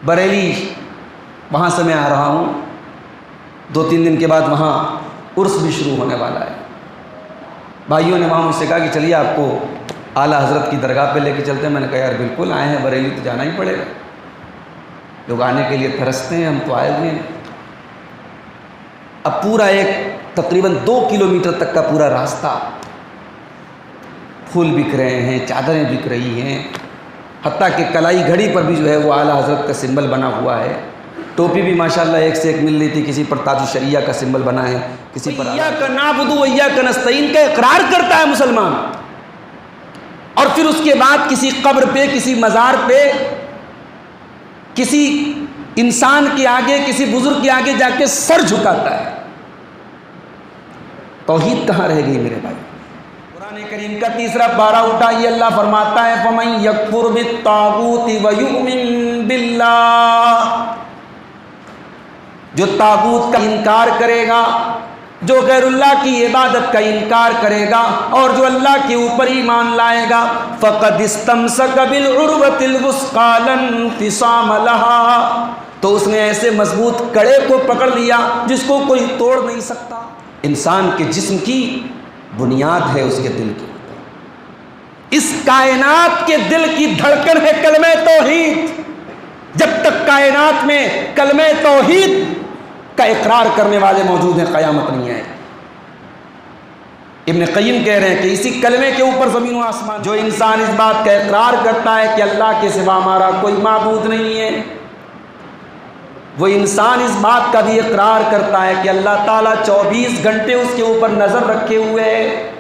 بریلی وہاں سے میں آ رہا ہوں، 2-3 دن کے بعد وہاں عرس بھی شروع ہونے والا ہے۔ بھائیوں نے وہاں مجھ سے کہا کہ چلیے آپ کو اعلیٰ حضرت کی درگاہ پہ لے کے چلتے ہیں۔ میں نے کہا یار بالکل، آئے ہیں بریلی تو جانا ہی پڑے گا، لوگ آنے کے لیے ترستے ہیں، ہم تو آئے ہوئے ہیں۔ اب پورا ایک تقریباً 2 کلومیٹر تک کا پورا راستہ، پھول بک رہے ہیں، چادریں بک رہی ہیں، حتیٰ کہ کلائی گھڑی پر بھی جو ہے وہ اعلیٰ حضرت کا سمبل بنا ہوا ہے۔ ٹوپی بھی ماشاءاللہ ایک سے ایک مل رہی تھی، کسی پر تاج الشریعہ کا سمبل بنا ہے، کسی پر ایاک نعبد و ایاک نستعین کا اقرار کرتا ہے مسلمان، اور پھر اس کے بعد کسی قبر پہ، کسی مزار پہ، کسی انسان کے آگے، کسی بزرگ کے آگے جا کے سر جھکاتا ہے۔ توحید کہاں رہ گئی میرے بھائی؟ قرآن کریم کا 3 پارہ اٹھائیے، اللہ فرماتا ہے فَمَن يَكْفُرْ بِالطَّاغُوتِ وَيُؤْمِن بِاللَّهِ، جو طاغوت کا انکار کرے گا، جو غیر اللہ کی عبادت کا انکار کرے گا، اور جو اللہ کے اوپر ایمان لائے گا، فَقَدِ اسْتَمْسَكَ بِالْعُرْوَةِ الْوُثْقَىٰ لَا انفِصَامَ لَهَا، تو اس نے ایسے مضبوط کڑے کو پکڑ لیا جس کو کوئی توڑ نہیں سکتا۔ انسان کے جسم کی بنیاد ہے اس کے دل کے اوپر، اس کائنات کے دل کی دھڑکن ہے کلمہ توحید۔ جب تک کائنات میں کلمہ توحید کا اقرار کرنے والے موجود ہیں، قیامت نہیں ہے۔ ابن قیم کہہ رہے ہیں کہ اسی کلمے کے اوپر زمین و آسمان، جو انسان اس بات کا اقرار کرتا ہے کہ اللہ کے سوا ہمارا کوئی معبود نہیں ہے، وہ انسان اس بات کا بھی اقرار کرتا ہے کہ اللہ تعالیٰ 24 گھنٹے اس کے اوپر نظر رکھے ہوئے ہے۔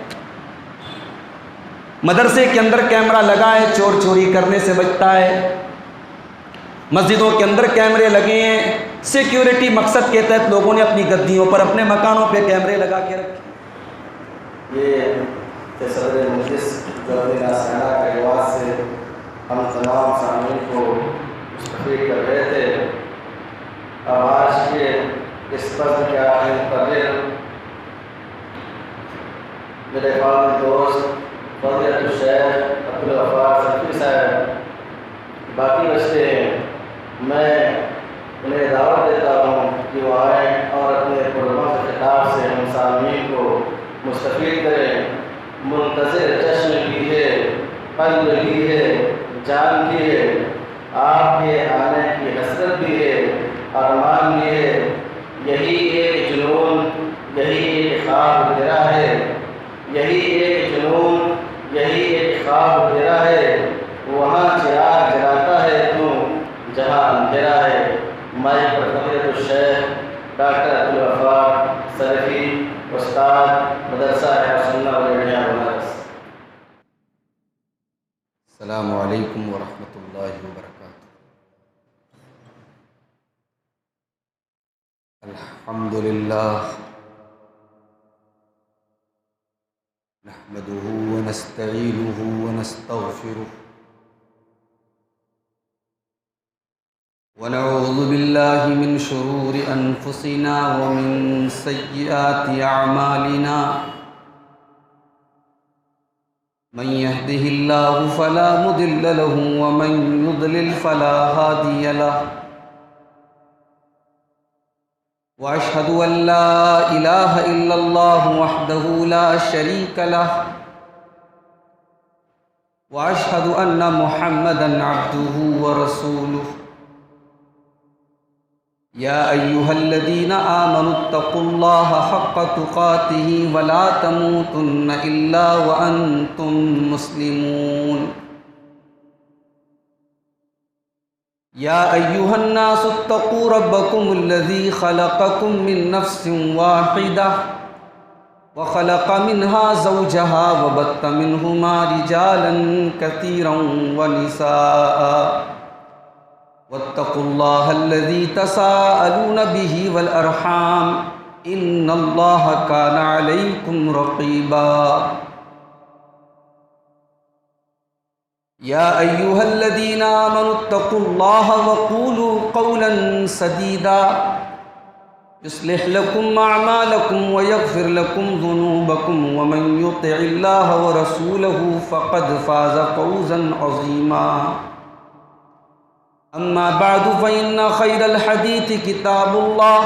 مدرسے کے اندر کیمرہ لگا ہے، چور چوری کرنے سے بچتا ہے۔ مسجدوں کے اندر کیمرے لگے ہیں، سیکیورٹی مقصد کے تحت لوگوں نے اپنی گدیوں پر، اپنے مکانوں پہ کیمرے لگا کے رکھے۔ یہ صدر مجلس جو اپنے ناسیانہ کے رواج سے ہم تمام سامعین کو مستفید کر رہے تھے، اب آج کے اس فصل کے آخری مقرر میرے فاضل دوست فضیلت الشیخ عبدالغفار سلفی صاحب باقی بچتے ہیں، میں انہیں دعوت دیتا ہوں کہ وہ آئیں اور اپنے پرمخ خطاب سے ہم سامعین کو مستفید کریں۔ منتظر جشن بھی ہے، قلب بھی ہے، جان بھی ہے، آپ کے آنے کی حسرت بھی ہے، ارمان بھی ہے۔ یہی ایک جنون، یہی ایک خواب گرا ہے، یہی ایک جنون، یہی ایک خواب گرا ہے۔ وہاں چراغ جلاتا ہے تو جہاں اندھیرا ہے۔ مائک پر فضیلت الشیخ ڈاکٹر عبدالغفار سلفی، استاد مدرسہ سنہ والجامعہ بنارس۔ السلام علیکم ورحمۃ اللہ وبرکاتہ۔ الحمد للہ نحمده ونستعینه ونستغفره ونعوذ باللہ من شرور انفسنا ومن سیئات اعمالنا، من يهده الله فلا مضل له ومن يضلل فلا هادي له، واشهد ان لا اله الا الله وحده لا شريك له، واشهد ان محمدا عبده ورسوله۔ يا أيها الذين آمنوا اتقوا الله حق تقاته ولا تموتن إلا وأنتم مسلمون۔ يا أيها الناس اتقوا ربكم الذي خلقكم من نفس واحدة وخلق منها زوجها وبث منهما رجالا كثيرا ونساء، واتقوا الله الذي تساءلون به والأرحام إن الله كان عليكم رقيبا۔ يا أيها الذين آمنوا اتقوا الله وقولوا قولا سديدا يصلح لكم أعمالكم ويغفر لكم ذنوبكم ومن يطع الله ورسوله فقد فاز فوزا عظيما۔ أما بعد فإن خير الحديث كتاب الله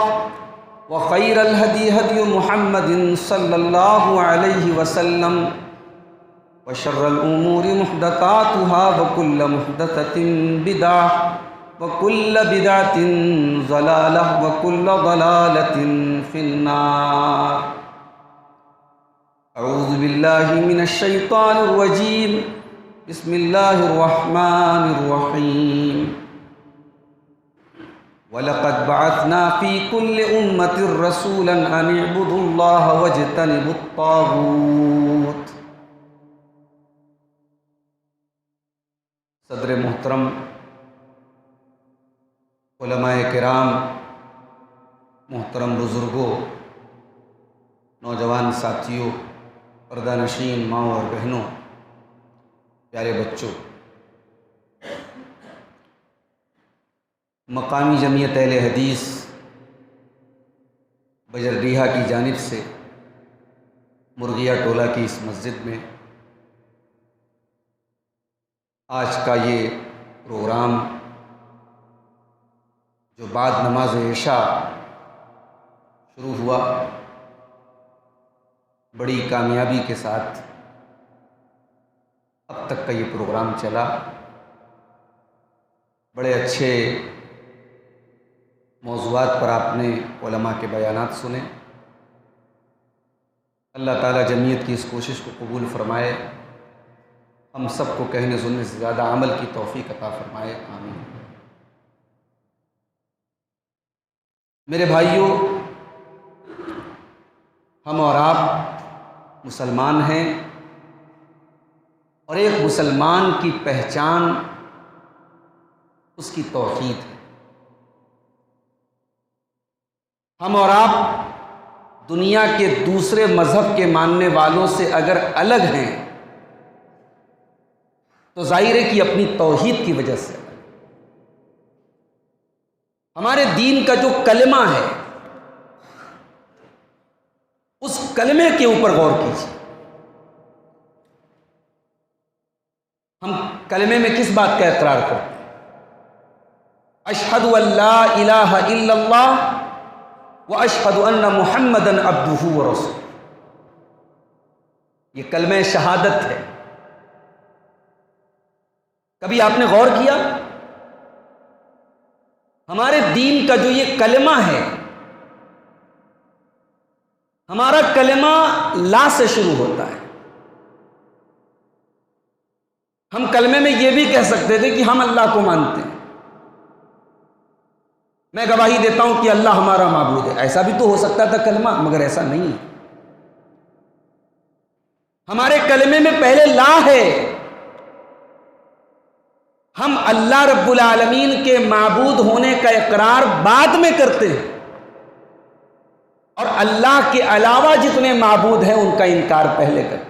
وخير الهدي هدي محمد صلى الله عليه وسلم وشر الأمور محدثاتها وكل محدثة بدعة وكل بدعة ضلالة وكل ضلالة في النار. أعوذ بالله من الشيطان الرجيم. بسم الله الرحمن الرحيم. وَلَقَدْ بَعَثْنَا فِي كُلِّ أُمَّةٍ رَسُولًا أَنِ اعْبُدُوا اللَّهَ وَاجْتَنِبُوا الطَّاغُوتَ. صدر محترم، علماء کرام، محترم بزرگوں، نوجوان ساتھیوں، پردہ نشین ماؤں اور بہنوں، پیارے بچوں، مقامی جمعیت اہل حدیث بجردیہا کی جانب سے مرغیہ ٹولہ کی اس مسجد میں آج کا یہ پروگرام جو بعد نماز عشاء شروع ہوا، بڑی کامیابی کے ساتھ اب تک کا یہ پروگرام چلا. بڑے اچھے موضوعات پر آپ نے علماء کے بیانات سنے. اللہ تعالیٰ جمعیت کی اس کوشش کو قبول فرمائے، ہم سب کو کہنے سننے سے زیادہ عمل کی توفیق عطا فرمائے، آمین. میرے بھائیوں، ہم اور آپ مسلمان ہیں، اور ایک مسلمان کی پہچان اس کی توحید ہے. ہم اور آپ دنیا کے دوسرے مذہب کے ماننے والوں سے اگر الگ ہیں تو ظاہر ہے کہ اپنی توحید کی وجہ سے. ہمارے دین کا جو کلمہ ہے اس کلمے کے اوپر غور کیجیے. ہم کلمے میں کس بات کا اقرار کرتے ہیں؟ اشہد ان لا الہ الا اللہ واشہد ان محمدًا عبدہ ورسولہ. یہ کلمہ شہادت ہے. کبھی آپ نے غور کیا ہمارے دین کا جو یہ کلمہ ہے، ہمارا کلمہ لا سے شروع ہوتا ہے. ہم کلمے میں یہ بھی کہہ سکتے تھے کہ ہم اللہ کو مانتے ہیں. میں گواہی دیتا ہوں کہ اللہ ہمارا معبود ہے. ایسا بھی تو ہو سکتا تھا کلمہ، مگر ایسا نہیں ہے. ہمارے کلمے میں پہلے لا ہے. ہم اللہ رب العالمین کے معبود ہونے کا اقرار بعد میں کرتے ہیں، اور اللہ کے علاوہ جتنے معبود ہیں ان کا انکار پہلے کرتے ہیں.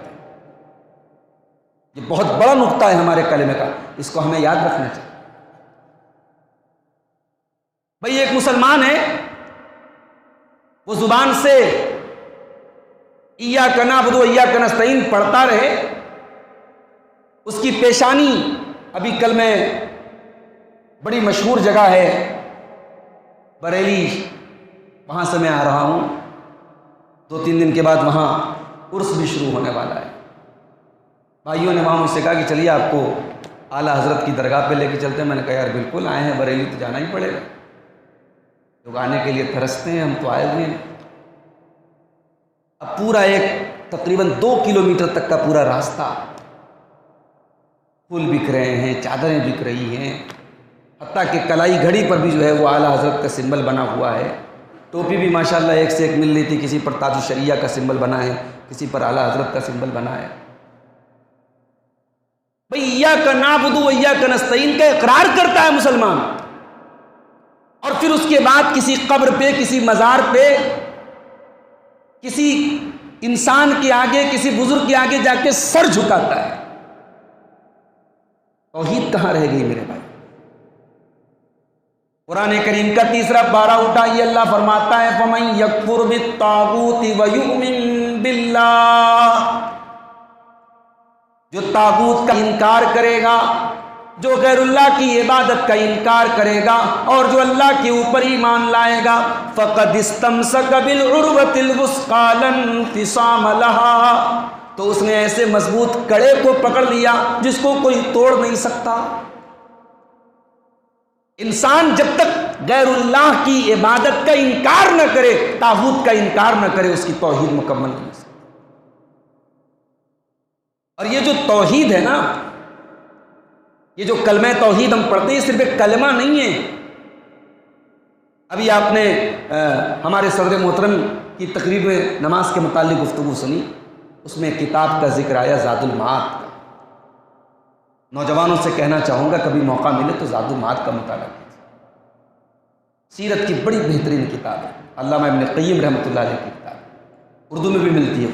یہ بہت بڑا نقطہ ہے ہمارے کلمے کا، اس کو ہمیں یاد رکھنا چاہیے. بھئی ایک مسلمان ہے، وہ زبان سے ایاک نعبد و ایاک نستعین پڑھتا رہے، اس کی پیشانی، ابھی کل میں بڑی مشہور جگہ ہے بریلی، وہاں سے میں آ رہا ہوں. 2-3 دن کے بعد وہاں عرس بھی شروع ہونے والا ہے. بھائیوں نے وہاں مجھ سے کہا کہ چلیے آپ کو اعلیٰ حضرت کی درگاہ پہ لے کے چلتے ہیں. میں نے کہا یار بالکل، آئے ہیں بریلی تو جانا ہی پڑے گا. لوگ آنے کے لیے ترستے ہیں، ہم تو آئے ہوئے ہیں. اب پورا ایک تقریباً 2 کلومیٹر تک کا پورا راستہ، پھول بک رہے ہیں، چادریں بک رہی ہیں، حتیٰ کہ کلائی گھڑی پر بھی جو ہے وہ اعلیٰ حضرت کا سمبل بنا ہوا ہے. ٹوپی بھی ماشاءاللہ ایک سے ایک مل رہی تھی. کسی پر تاج الشریعہ کا سمبل بنا ہے، کسی پر اعلیٰ حضرت کا سمبل بنا ہے. بھئی ایاک نعبد و ایاک نستعین کا اقرار کرتا ہے مسلمان، اور پھر اس کے بعد کسی قبر پہ، کسی مزار پہ، کسی انسان کے آگے، کسی بزرگ کے آگے جا کے سر جھکاتا ہے. توحید کہاں رہ گئی میرے بھائی؟ قرآن کریم کا 3 پارہ اٹھائیے، اللہ فرماتا ہے فَمَن يَكْفُرْ بِالطَّاغُوتِ وَيُؤْمِن بِاللَّهِ. جو طاغوت کا انکار کرے گا جو غیر اللہ کی عبادت کا انکار کرے گا اور جو اللہ کے اوپر ایمان لائے گا فقد استمسک بالعروۃ الوثقی لا انفصام لها، تو اس نے ایسے مضبوط کڑے کو پکڑ لیا جس کو کوئی توڑ نہیں سکتا۔ انسان جب تک غیر اللہ کی عبادت کا انکار نہ کرے، طاغوت کا انکار نہ کرے، اس کی توحید مکمل نہیں ہو سکتی۔ اور یہ جو توحید ہے نا، یہ جو کلمہ توحید ہم پڑھتے ہیں، صرف ایک کلمہ نہیں ہے۔ ابھی آپ نے ہمارے صدر محترم کی تقریر میں نماز کے متعلق گفتگو سنی، اس میں کتاب کا ذکر آیا زاد المعاد کا۔ نوجوانوں سے کہنا چاہوں گا کبھی موقع ملے تو زاد المعاد کا مطالعہ کیجیے، سیرت کی بڑی بہترین کتاب ہے، علامہ ابن قیم رحمۃ اللہ علیہ کی کتاب، اردو میں بھی ملتی ہے۔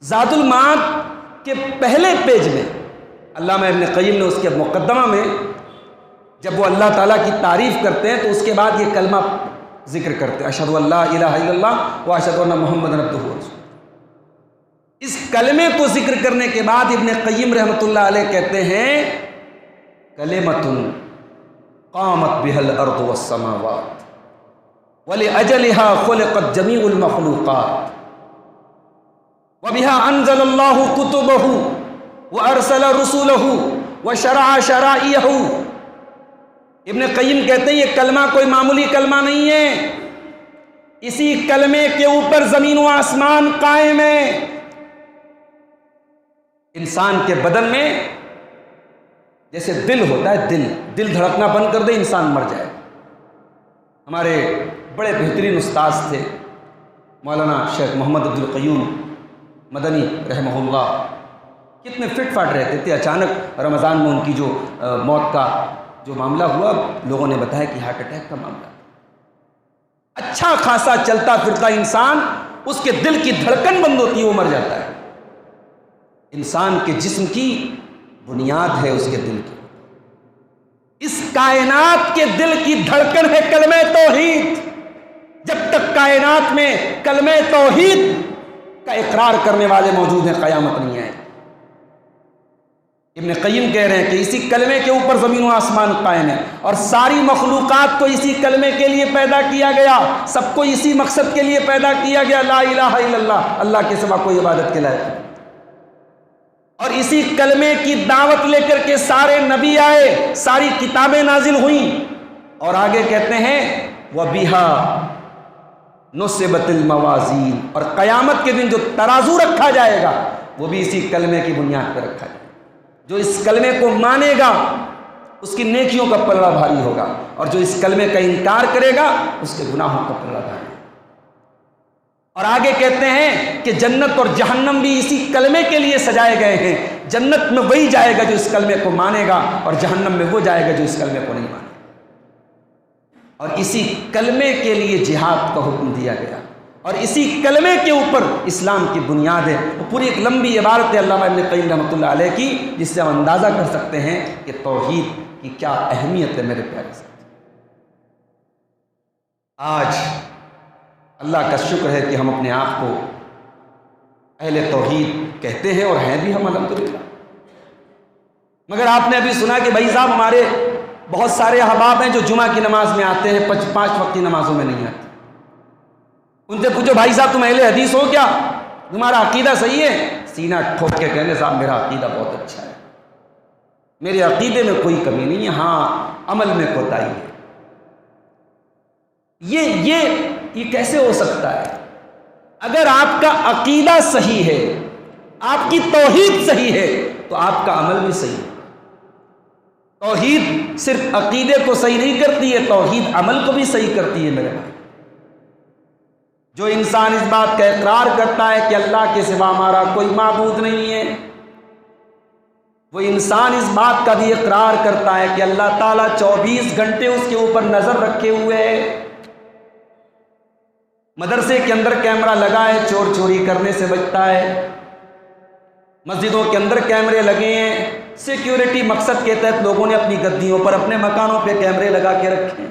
زاد المعاد کے پہلے پیج میں علامہ ابن قیم نے اس کے مقدمہ میں جب وہ اللہ تعالیٰ کی تعریف کرتے ہیں تو اس کے بعد یہ کلمہ ذکر کرتے ہیں، اشہد ان لا الہ الا اللہ و اشہد ان محمد عبدہ ورسولہ۔ اس کلمے کو ذکر کرنے کے بعد ابن قیم رحمۃ اللہ علیہ کہتے ہیں کلمۃ قامت بها الارض والسماوات ولأجلها خلقت جميع المخلوقات وبها انزل الله كتبه وارسل رسله وشرع شرائعه۔ ابن قیم کہتے ہیں یہ کلمہ کوئی معمولی کلمہ نہیں ہے، اسی کلمے کے اوپر زمین و آسمان قائم ہے۔ انسان کے بدن میں جیسے دل ہوتا ہے، دل دھڑکنا بند کر دے انسان مر جائے۔ ہمارے بڑے بہترین استاذ تھے مولانا شیخ محمد عبد القیوم مدنی رحمہ اللہ، کتنے فٹ فاٹ رہتے تھے۔ اچانک رمضان میں ان کی جو موت کا جو معاملہ ہوا، لوگوں نے بتایا کہ ہارٹ اٹیک کا معاملہ۔ اچھا خاصا چلتا پھرتا انسان، اس کے دل کی دھڑکن بند ہوتی ہے، وہ مر جاتا ہے۔ انسان کے جسم کی بنیاد ہے اس کے دل کی، اس کائنات کے دل کی دھڑکن ہے کلمہ توحید۔ جب تک کائنات میں کلمہ توحید کا اقرار کرنے والے موجود ہیں، قیامت نہیں آئے۔ ابن قیم کہہ رہے ہیں کہ اسی کلمے کے اوپر زمین و آسمان قائم ہے، اور ساری مخلوقات کو اسی کلمے کے لیے پیدا کیا گیا، سب کو اسی مقصد کے لیے پیدا کیا گیا، لا الہ الا اللہ، اللہ کے سوا کوئی عبادت کے لائق نہیں۔ اور اسی کلمے کی دعوت لے کر کے سارے نبی آئے، ساری کتابیں نازل ہوئیں، اور آگے کہتے ہیں وَبِهَا نُصِبَتِ الْمَوَازِينَ، اور قیامت کے دن جو ترازو رکھا جائے گا وہ بھی اسی کلمے کی بنیاد پہ رکھا جائے گا۔ جو اس کلمے کو مانے گا اس کی نیکیوں کا پلڑا بھاری ہوگا، اور جو اس کلمے کا انکار کرے گا اس کے گناہوں کا پلڑا بھاری ہوگا۔ اور آگے کہتے ہیں کہ جنت اور جہنم بھی اسی کلمے کے لیے سجائے گئے ہیں، جنت میں وہی جائے گا جو اس کلمے کو مانے گا، اور جہنم میں وہ جائے گا جو اس کلمے کو نہیں مانے گا۔ اور اسی کلمے کے لیے جہاد کا حکم دیا گیا، اور اسی کلمے کے اوپر اسلام کی بنیاد ہے۔ وہ پوری ایک لمبی عبارت ہے علامہ ابن قیم رحمۃ اللہ علیہ کی، جس سے ہم اندازہ کر سکتے ہیں کہ توحید کی کیا اہمیت ہے میرے پیارے ساتھی۔ آج اللہ کا شکر ہے کہ ہم اپنے آپ کو اہل توحید کہتے ہیں، اور ہیں بھی ہم الحمدللہ۔ مگر آپ نے ابھی سنا کہ بھائی صاحب ہمارے بہت سارے احباب ہیں جو جمعہ کی نماز میں آتے ہیں، 5 وقت کی نمازوں میں نہیں آتے۔ ان سے پوچھو بھائی صاحب تم اہل حدیث ہو کیا، تمہارا عقیدہ صحیح ہے؟ سینہ ٹھوک کے کہنے صاحب میرا عقیدہ بہت اچھا ہے، میرے عقیدے میں کوئی کمی نہیں ہے، ہاں عمل میں کوتاہی ہے۔ یہ کیسے ہو سکتا ہے؟ اگر آپ کا عقیدہ صحیح ہے، آپ کی توحید صحیح ہے، تو آپ کا عمل بھی صحیح ہے۔ توحید صرف عقیدے کو صحیح نہیں کرتی ہے، توحید عمل کو بھی صحیح کرتی ہے میرے بھائی۔ جو انسان اس بات کا اقرار کرتا ہے کہ اللہ کے سوا ہمارا کوئی معبود نہیں ہے، وہ انسان اس بات کا بھی اقرار کرتا ہے کہ اللہ تعالیٰ 24 گھنٹے اس کے اوپر نظر رکھے ہوئے ہے۔ مدرسے کے اندر کیمرہ لگا ہے، چور چوری کرنے سے بچتا ہے۔ مسجدوں کے اندر کیمرے لگے ہیں، سیکیورٹی مقصد کے تحت لوگوں نے اپنی گدیوں پر، اپنے مکانوں پہ کیمرے لگا کے رکھے ہیں۔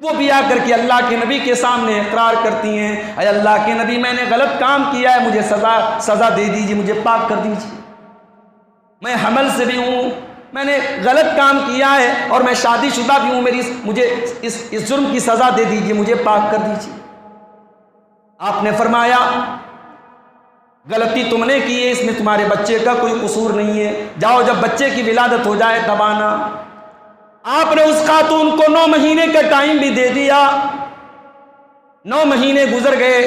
وہ بھی آ کر کے اللہ کے نبی کے سامنے اقرار کرتی ہیں، اے اللہ کے نبی میں نے غلط کام کیا ہے، مجھے سزا دے دیجیے، مجھے پاک کر دیجیے، میں حمل سے بھی ہوں، میں نے غلط کام کیا ہے اور میں شادی شدہ بھی ہوں، مجھے اس جرم کی سزا دے دیجیے، مجھے پاک کر دیجیے۔ آپ نے فرمایا غلطی تم نے کی ہے، اس میں تمہارے بچے کا کوئی قصور نہیں ہے، جاؤ جب بچے کی ولادت ہو جائے تب آنا۔ آپ نے اس خاتون کو 9 مہینے کا ٹائم بھی دے دیا، 9 مہینے گزر گئے،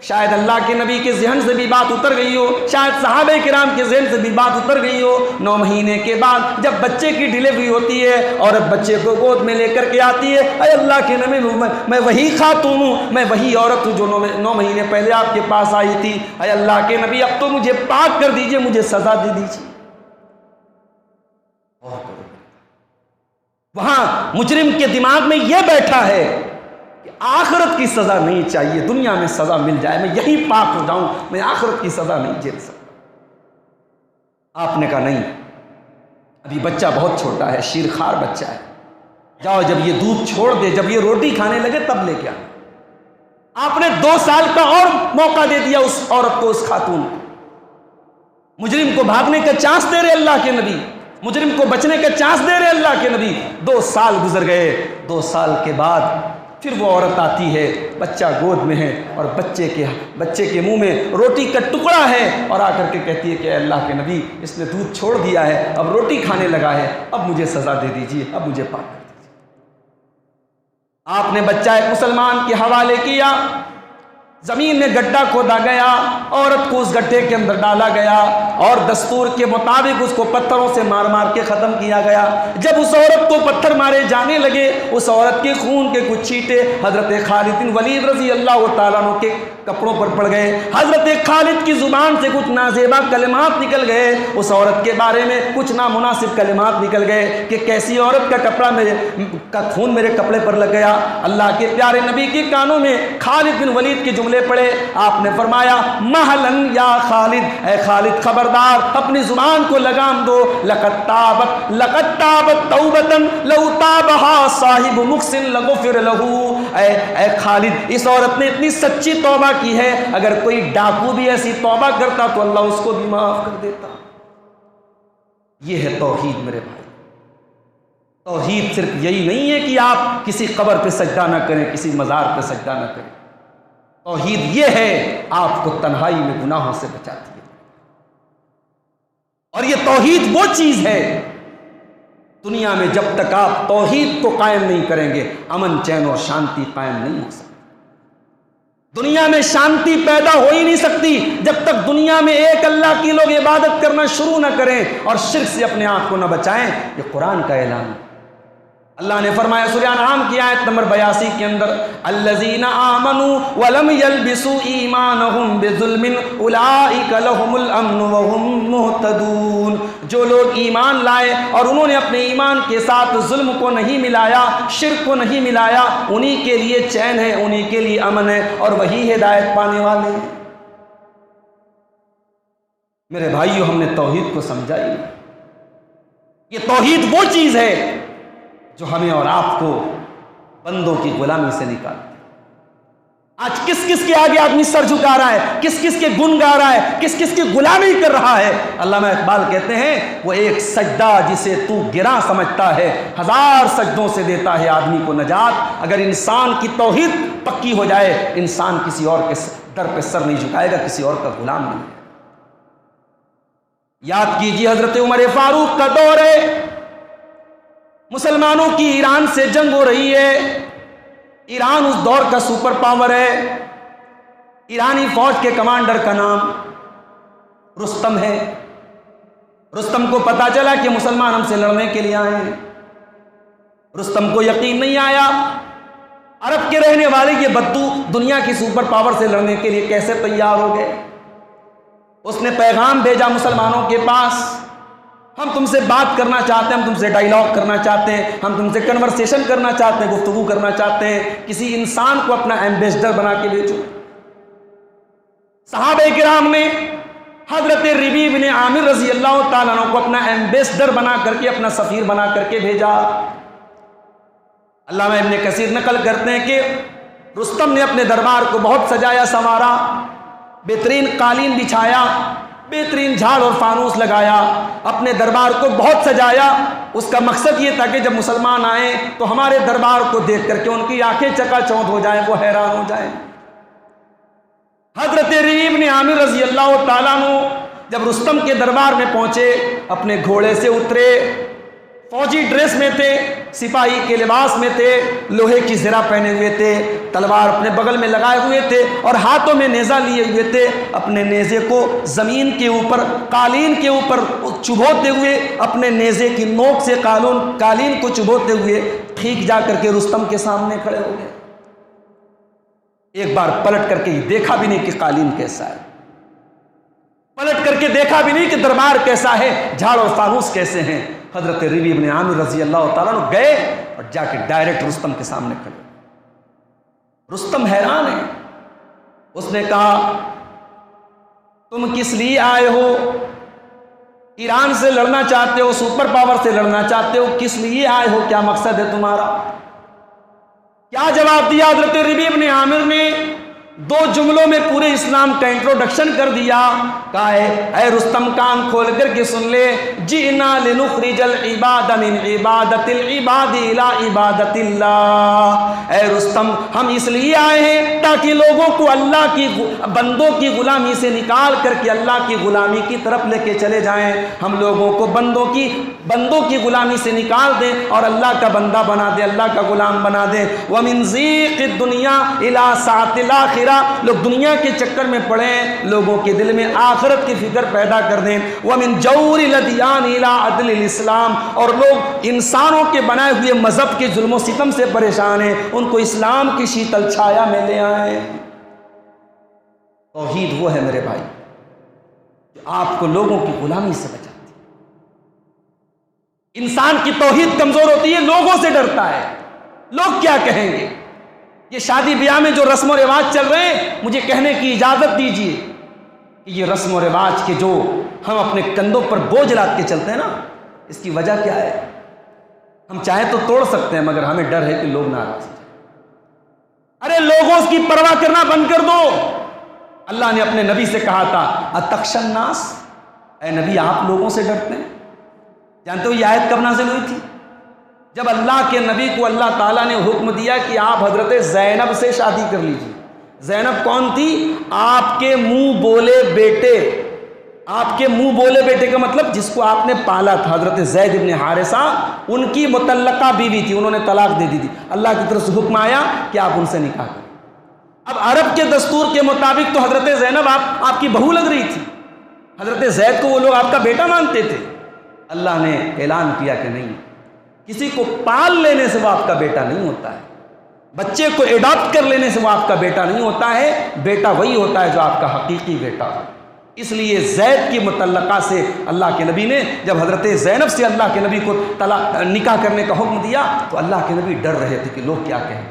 شاید اللہ کے نبی کے ذہن سے بھی بات اتر گئی ہو، شاید صحابہ کرام کے ذہن سے بھی بات اتر گئی ہو۔ 9 مہینے کے بعد جب بچے کی ڈیلیوری ہوتی ہے، عورت بچے کو گود میں لے کر کے آتی ہے، اے اللہ کے نبی میں وہی خاتون ہوں، میں وہی عورت ہوں جو 9 مہینے پہلے آپ کے پاس آئی تھی، اے اللہ کے نبی اب تو مجھے پاک کر دیجئے، مجھے سزا دے دیجئے۔ وہاں مجرم کے دماغ میں یہ بیٹھا ہے کہ آخرت کی سزا نہیں چاہیے، دنیا میں سزا مل جائے، میں یہی پاک ہو جاؤں، میں آخرت کی سزا نہیں جھیل سکتا۔ آپ نے کہا نہیں، ابھی بچہ بہت چھوٹا ہے، شیرخوار بچہ ہے، جاؤ جب یہ دودھ چھوڑ دے، جب یہ روٹی کھانے لگے تب لے کے آنا۔ آپ نے 2 سال کا اور موقع دے دیا اس عورت کو، اس خاتون کو۔ مجرم کو بھاگنے کا چانس دے رہے اللہ کے نبی، مجرم کو بچنے کا چانس دے رہے اللہ کے نبی۔ 2 سال گزر گئے، 2 سال کے بعد پھر وہ عورت آتی ہے، بچہ گود میں ہے اور بچے کے منہ میں روٹی کا ٹکڑا ہے، اور آ کر کے کہتی ہے کہ اے اللہ کے نبی اس نے دودھ چھوڑ دیا ہے، اب روٹی کھانے لگا ہے، اب مجھے سزا دے دیجیے، اب مجھے پاک کر دیجیے۔ آپ نے بچہ ایک مسلمان کے حوالے کیا، زمین میں گڈھا کھودا گیا، عورت کو اس گڈھے کے اندر ڈالا گیا اور دستور کے مطابق اس کو پتھروں سے مار مار کے ختم کیا گیا۔ جب اس عورت کو پتھر مارے جانے لگے، اس عورت کے خون کے کچھ چھینٹے حضرت خالد بن ولید رضی اللہ تعالیٰ عنہ کے کپڑوں پر پڑ گئے۔ حضرت خالد کی زبان سے کچھ نازیبا کلمات نکل گئے، اس عورت کے بارے میں کچھ نامناسب کلمات نکل گئے کہ کیسی عورت کا کپڑا کا خون میرے کپڑے پر لگ گیا۔ اللہ کے پیارے نبی کے کانوں میں خالد بن ولید کے جملے پڑے، آپ نے فرمایا مہلن یا خالد، اے خالد خبردار، اپنی زبان کو لگام دو، لقد تابت توبتن لو تابہا صاحب محسن لغفر لہو، اے خالد اس عورت نے اتنی سچی توبہ کی ہے، اگر کوئی ڈاکو بھی ایسی توبہ کرتا تو اللہ اس کو بھی معاف کر دیتا۔ یہ ہے توحید میرے بھائی۔ توحید صرف یہی نہیں ہے کہ آپ کسی قبر پہ سجدہ نہ کریں، کسی مزار پہ سجدہ نہ کریں۔ توحید یہ ہے آپ کو تنہائی میں گناہوں سے بچاتی ہے، اور یہ توحید وہ چیز ہے دنیا میں جب تک آپ توحید کو قائم نہیں کریں گے امن چین اور شانتی قائم نہیں ہو سکتی۔ دنیا میں شانتی پیدا ہو ہی نہیں سکتی جب تک دنیا میں ایک اللہ کی لوگ عبادت کرنا شروع نہ کریں اور شرک سے اپنے آپ کو نہ بچائیں۔ یہ قرآن کا اعلان ہے۔ اللہ نے فرمایا سورہ انعام کی آیت نمبر 82 کے اندر، الذین آمنوا ولم یلبسوا ایمانہم بظلم اولئک لہم الامن وہم مہتدون، جو لوگ ایمان لائے اور انہوں نے اپنے ایمان کے ساتھ ظلم کو نہیں ملایا، شرک کو نہیں ملایا، انہی کے لیے چین ہے، انہی کے لیے امن ہے، اور وہی ہدایت پانے والے ہیں۔ میرے بھائیو، ہم نے توحید کو سمجھا ہی نہیں۔ یہ توحید وہ چیز ہے جو ہمیں اور آپ کو بندوں کی غلامی سے نکالتی ہے۔ آج کس کس کے آگے آدمی سر جھکا رہا ہے، کس کس کے گن گا رہا ہے، کس کس کی غلامی کر رہا ہے۔ علامہ اقبال کہتے ہیں وہ ایک سجدہ جسے تو گراں سمجھتا ہے، 1000 سجدوں سے دیتا ہے آدمی کو نجات۔ اگر انسان کی توحید پکی ہو جائے، انسان کسی اور کے در پہ سر نہیں جھکائے گا، کسی اور کا غلام نہیں ہے۔ یاد کیجیے حضرت عمر فاروق کا دور ہے، مسلمانوں کی ایران سے جنگ ہو رہی ہے۔ ایران اس دور کا سپر پاور ہے۔ ایرانی فوج کے کمانڈر کا نام رستم ہے۔ رستم کو پتا چلا کہ مسلمان ہم سے لڑنے کے لیے آئے ہیں۔ رستم کو یقین نہیں آیا، عرب کے رہنے والے یہ بدو دنیا کی سپر پاور سے لڑنے کے لیے کیسے تیار ہو گئے۔ اس نے پیغام بھیجا مسلمانوں کے پاس، ہم تم سے بات کرنا چاہتے ہیں، ہم تم سے ڈائیلاگ کرنا چاہتے ہیں، ہم تم سے کنورسیشن کرنا چاہتے ہیں، گفتگو کرنا چاہتے ہیں، کسی انسان کو اپنا ایمبیسڈر بنا کے بھیجو۔ صحابہ کرام نے حضرت ربیع بن عامر رضی اللہ تعالیٰ عنہ کو اپنا ایمبیسڈر بنا کر کے، اپنا سفیر بنا کر کے بھیجا۔ علامہ ابن کثیر نقل کرتے ہیں کہ رستم نے اپنے دربار کو بہت سجایا سنوارا، بہترین قالین بچھایا، بہترین جھاڑ اور فانوس لگایا، اپنے دربار کو بہت سجایا۔ اس کا مقصد یہ تھا کہ جب مسلمان آئیں تو ہمارے دربار کو دیکھ کر کے ان کی آنکھیں چکا چوندھ ہو جائیں، وہ حیران ہو جائیں۔ حضرت ربیع بن عامر رضی اللہ تعالیٰ عنہ جب رستم کے دربار میں پہنچے، اپنے گھوڑے سے اترے، فوجی ڈریس میں تھے، سپاہی کے لباس میں تھے، لوہے کی زرہ پہنے ہوئے تھے، تلوار اپنے بغل میں لگائے ہوئے تھے اور ہاتھوں میں نیزہ لیے ہوئے تھے۔ اپنے نیزے کو زمین کے اوپر، قالین کے اوپر چبھوتے ہوئے، اپنے نیزے کی نوک سے قالین کو چبھوتے ہوئے ٹھیک جا کر کے رستم کے سامنے کھڑے ہو گئے۔ ایک بار پلٹ کر کے یہ دیکھا بھی نہیں کہ قالین کیسا ہے، پلٹ کر کے دیکھا بھی نہیں کہ دربار کیسا ہے، جھاڑ اور فانوس کیسے ہیں۔ حضرت ربیع بن عامر رضی اللہ تعالیٰ عنہ گئے اور جا کے ڈائریکٹ رستم کے سامنے کھڑے۔ رستم حیران ہے، اس نے کہا تم کس لیے آئے ہو؟ ایران سے لڑنا چاہتے ہو، سپر پاور سے لڑنا چاہتے ہو، کس لیے آئے ہو؟ کیا مقصد ہے تمہارا؟ کیا جواب دیا حضرت ربیع بن عامر نے؟ دو جملوں میں پورے اسلام کا انٹروڈکشن کر دیا۔ کہا ہے اے رستم کان کھول کر کے سن لے، جئنا لنخرج العباد من عبادت العباد الى عبادت اللہ۔ اے رستم ہم اس لیے آئے ہیں تاکہ لوگوں کو اللہ کی بندوں کی غلامی سے نکال کر کے اللہ کی غلامی کی طرف لے کے چلے جائیں۔ ہم لوگوں کو بندوں کی غلامی سے نکال دیں اور اللہ کا بندہ بنا دیں، اللہ کا غلام بنا دیں۔ ومن ضیق الدنیا الى سعۃ الاخرہ، لوگ دنیا کے چکر میں پڑیں، لوگوں کے دل میں آخرت کی فکر پیدا کر دیں۔ ومن جور الادیان الى عدل الاسلام، اور لوگ انسانوں کے بنائے ہوئے مذہب کے ظلم و ستم سے پریشان ہیں، ان کو اسلام کی شیتل چھایا میں لے آئیں۔ توحید وہ ہے میرے بھائی جو آپ کو لوگوں کی غلامی سے بچاتی ہے۔ انسان کی توحید کمزور ہوتی ہے، لوگوں سے ڈرتا ہے، لوگ کیا کہیں گے۔ یہ شادی بیاہ میں جو رسم و رواج چل رہے ہیں، مجھے کہنے کی اجازت دیجیے کہ یہ رسم و رواج کے جو ہم اپنے کندھوں پر بوجھ لاد کے چلتے ہیں نا، اس کی وجہ کیا ہے؟ ہم چاہیں تو توڑ سکتے ہیں مگر ہمیں ڈر ہے کہ لوگ ناراض ہو جائیں۔ ارے لوگوں کی پرواہ کرنا بند کر دو۔ اللہ نے اپنے نبی سے کہا تھا اتخشى الناس، اے نبی آپ لوگوں سے ڈرتے ہیں؟ جانتے ہو یہ آیت کب نازل ہوئی تھی؟ جب اللہ کے نبی کو اللہ تعالیٰ نے حکم دیا کہ آپ حضرت زینب سے شادی کر لیجیے۔ زینب کون تھی؟ آپ کے منہ بولے بیٹے، آپ کے منہ بولے بیٹے کا مطلب جس کو آپ نے پالا تھا، حضرت زید بن حارثہ ان کی مطلقہ بیوی تھی، انہوں نے طلاق دے دی تھی۔ اللہ کی طرف سے حکم آیا کہ آپ ان سے نکاح کریں۔ اب عرب کے دستور کے مطابق تو حضرت زینب آپ کی بہو لگ رہی تھی، حضرت زید کو وہ لوگ آپ کا بیٹا مانتے تھے۔ اللہ نے اعلان کیا کہ نہیں، کسی کو پال لینے سے وہ آپ کا بیٹا نہیں ہوتا ہے، بچے کو ایڈاپٹ کر لینے سے وہ آپ کا بیٹا نہیں ہوتا ہے، بیٹا وہی ہوتا ہے جو آپ کا حقیقی بیٹا ہو۔ اس لیے زید کی مطلقہ سے اللہ کے نبی نے جب حضرت زینب سے اللہ کے نبی کو نکاح کرنے کا حکم دیا تو اللہ کے نبی ڈر رہے تھے کہ لوگ کیا کہیں۔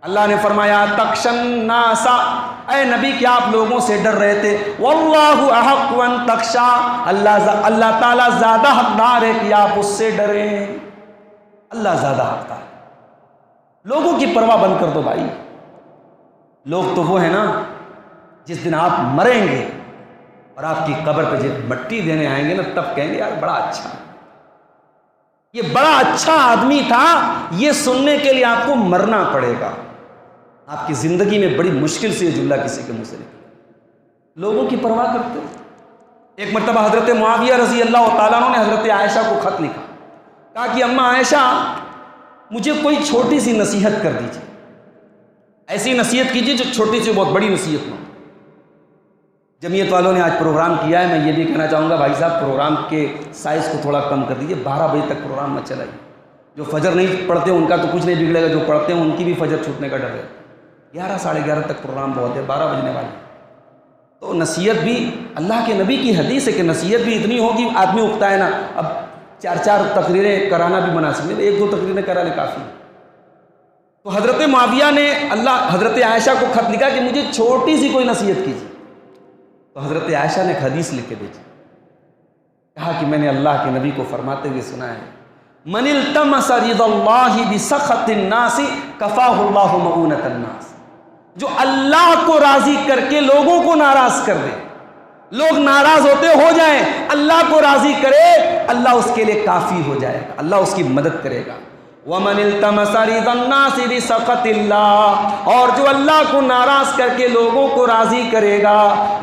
اللہ نے فرمایا تخشى الناس، اے نبی کیا آپ لوگوں سے ڈر رہے تھے؟ واللہ احق ان تخشى، اللہ تعالیٰ زیادہ حقدار ہے کہ آپ اس سے ڈریں۔ اللہ زیادہ حقدار ہے۔ لوگوں کی پرواہ بند کر دو بھائی۔ لوگ تو وہ ہے نا جس دن آپ مریں گے اور آپ کی قبر پہ جب مٹی دینے آئیں گے نا تب کہیں گے یار بڑا اچھا، یہ بڑا اچھا آدمی تھا۔ یہ سننے کے لیے آپ کو مرنا پڑے گا۔ آپ کی زندگی میں بڑی مشکل سے یہ جملہ کسی کے منہ سے نکلا۔ لوگوں کی پرواہ کرتے ہو۔ ایک مرتبہ حضرت معاویہ رضی اللہ تعالیٰ عنہ نے حضرت عائشہ کو خط لکھا، کہا کہ اماں عائشہ مجھے کوئی چھوٹی سی نصیحت کر دیجیے، ایسی نصیحت کیجیے جو چھوٹی سی بہت بڑی نصیحت ہو۔ جمعیت والوں نے آج پروگرام کیا ہے، میں یہ بھی کہنا چاہوں گا بھائی صاحب پروگرام کے سائز کو تھوڑا کم کر دیجیے، 12 بجے تک پروگرام مت چلائیے۔ جو فجر نہیں پڑھتے ان کا تو کچھ نہیں بگڑے گا، جو پڑھتے ہیں ان کی بھی فجر چھوٹنے کا ڈر ہے۔ 11 ساڑھے 11 تک پروگرام بہت ہے، 12 بجنے والے۔ تو نصیحت بھی اللہ کے نبی کی حدیث ہے کہ نصیحت بھی اتنی ہوگی آدمی اکتا ہے نا۔ اب 4 تقریریں کرانا بھی مناسب ہے، 1-2 تقریریں کرا لے کافی۔ تو حضرت معاویہ نے حضرت عائشہ کو خط لکھا کہ مجھے چھوٹی سی کوئی نصیحت کیجیے۔ تو حضرت عائشہ نے ایک حدیث لکھ کے بھیجی، کہا کہ میں نے اللہ کے نبی کو فرماتے ہوئے سنا ہے من التمس رضا اللہ بسخط الناس کفاہ اللہ مؤونۃ الناس، جو اللہ کو راضی کر کے لوگوں کو ناراض کر دے، لوگ ناراض ہوتے ہو جائیں، اللہ کو راضی کرے، اللہ اس کے لیے کافی ہو جائے گا، اللہ اس کی مدد کرے گا۔ وَمَنِ الْتَمَسَ رِضَا النَّاسِ بِسَخَطِ اللَّهِ، اور جو اللہ کو ناراض کر کے لوگوں کو راضی کرے گا،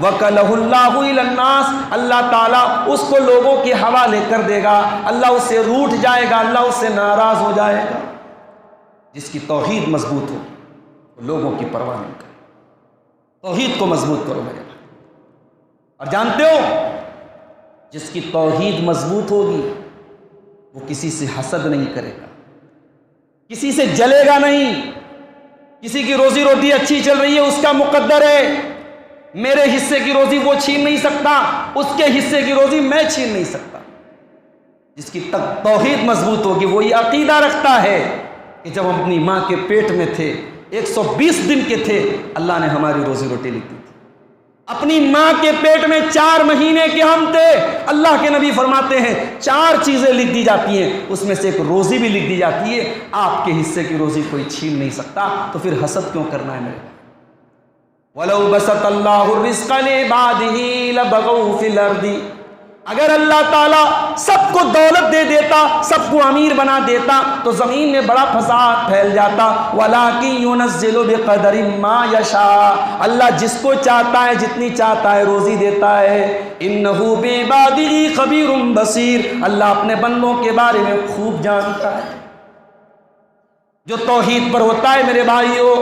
وَكَلَهُ اللَّهُ إِلَى النَّاسِ، اللہ تعالیٰ اس کو لوگوں کے حوالے کر دے گا، اللہ اس سے روٹھ جائے گا، اللہ اس سے ناراض ہو جائے گا۔ جس کی توحید مضبوط ہو لوگوں کی پرواہ نہیں کرے، توحید کو مضبوط کرو میرے بھائی۔ اور جانتے ہو جس کی توحید مضبوط ہوگی وہ کسی سے حسد نہیں کرے گا، کسی سے جلے گا نہیں، کسی کی روزی روٹی اچھی چل رہی ہے، اس کا مقدر ہے، میرے حصے کی روزی وہ چھین نہیں سکتا، اس کے حصے کی روزی میں چھین نہیں سکتا۔ جس کی توحید مضبوط ہوگی وہ یہ عقیدہ رکھتا ہے کہ جب ہم اپنی ماں کے پیٹ میں تھے، 120 دن کے تھے، اللہ نے ہماری روزی روٹی لکھی تھی۔ اپنی ماں کے پیٹ میں 4 مہینے کے ہم تھے، اللہ کے نبی فرماتے ہیں 4 چیزیں لکھ دی جاتی ہیں، اس میں سے ایک روزی بھی لکھ دی جاتی ہے، آپ کے حصے کی روزی کوئی چھین نہیں سکتا، تو پھر حسد کیوں کرنا ہے میرے؟ وَلَوْ بَسَطَ اللَّهُ الرِّزْقَ لِعِبَادِهِ لَبَغَوْا فِي الْأَرْضِ، اگر اللہ تعالیٰ سب کو دولت دے دیتا، سب کو امیر بنا دیتا تو زمین میں بڑا فساد پھیل جاتا۔ وَلَٰكِن يُنَزِّلُ بِقَدَرٍ مَّا يَشَاءُ، اللہ جس کو چاہتا ہے جتنی چاہتا ہے روزی دیتا ہے۔ إِنَّهُ بِعِبَادِهِ خَبِيرٌ بَصِيرٌ، اللہ اپنے بندوں کے بارے میں خوب جانتا ہے۔ جو توحید پر ہوتا ہے میرے بھائیوں،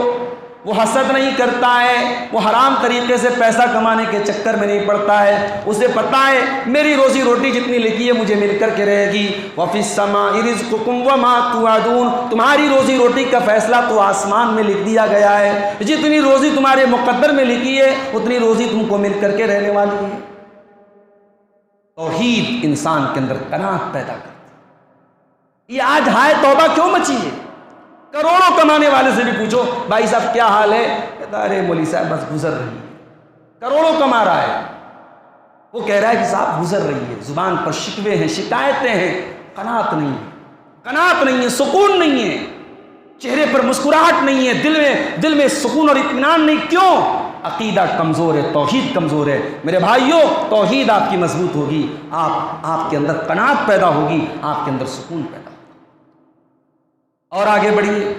وہ حسد نہیں کرتا ہے، وہ حرام طریقے سے پیسہ کمانے کے چکر میں نہیں پڑتا ہے، اسے پتہ ہے میری روزی روٹی جتنی لکھی ہے مجھے مل کر کے رہے گی۔ وَفِي السَّمَاءِ رِزْقُكُمْ وَمَا تُوعَدُونَ، تمہاری روزی روٹی کا فیصلہ تو آسمان میں لکھ دیا گیا ہے، جتنی روزی تمہارے مقدر میں لکھی ہے اتنی روزی تم کو مل کر کے رہنے والی ہے۔ توحید انسان کے اندر قناعت پیدا کرتی ہے۔ یہ آج ہائے توبہ کیوں مچی ہے؟ کروڑوں کمانے والے سے بھی پوچھو بھائی صاحب کیا حال ہے، کہتا ارے مولوی صاحب بس گزر رہی ہے، کروڑوں کما رہا ہے، وہ کہہ رہا ہے کہ صاحب گزر رہی ہے، زبان پر شکوے ہیں، شکایتیں ہیں، قناعت نہیں ہے، قناعت نہیں ہے، سکون نہیں ہے، چہرے پر مسکراہٹ نہیں ہے، دل میں سکون اور اطمینان نہیں۔ کیوں؟ عقیدہ کمزور ہے، توحید کمزور ہے۔ میرے بھائیوں، توحید آپ کی مضبوط ہوگی، آپ کے اندر قناعت پیدا ہوگی، آپ کے اندر سکون پیدا ہوگا۔ اور آگے بڑھیے،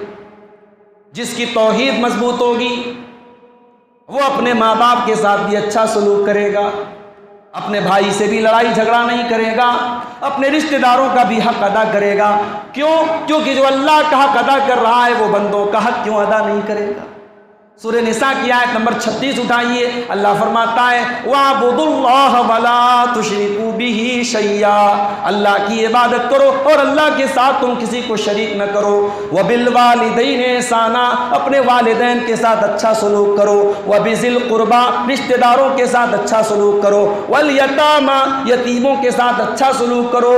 جس کی توحید مضبوط ہوگی وہ اپنے ماں باپ کے ساتھ بھی اچھا سلوک کرے گا، اپنے بھائی سے بھی لڑائی جھگڑا نہیں کرے گا، اپنے رشتہ داروں کا بھی حق ادا کرے گا۔ کیوں؟ کیونکہ جو اللہ کا حق ادا کر رہا ہے وہ بندوں کا حق کیوں ادا نہیں کرے گا؟ سورہ نساء کی آیت نمبر 36 اٹھائیے، اللہ فرماتا ہے وَاعْبُدُوا اللَّهَ وَلَا تُشْرِكُوا بِهِ شَيْئًا، اللہ کی عبادت کرو اور اللہ کے ساتھ تم کسی کو شریک نہ کرو۔ وَبِالْوَالِدَيْنِ إِحْسَانًا، اپنے والدین کے ساتھ اچھا سلوک کرو۔ وَبِذِي الْقُرْبَىٰ، رشتہ داروں کے ساتھ اچھا سلوک کرو۔ وَالْيَتَامَىٰ، یتیموں کے ساتھ اچھا سلوک کرو۔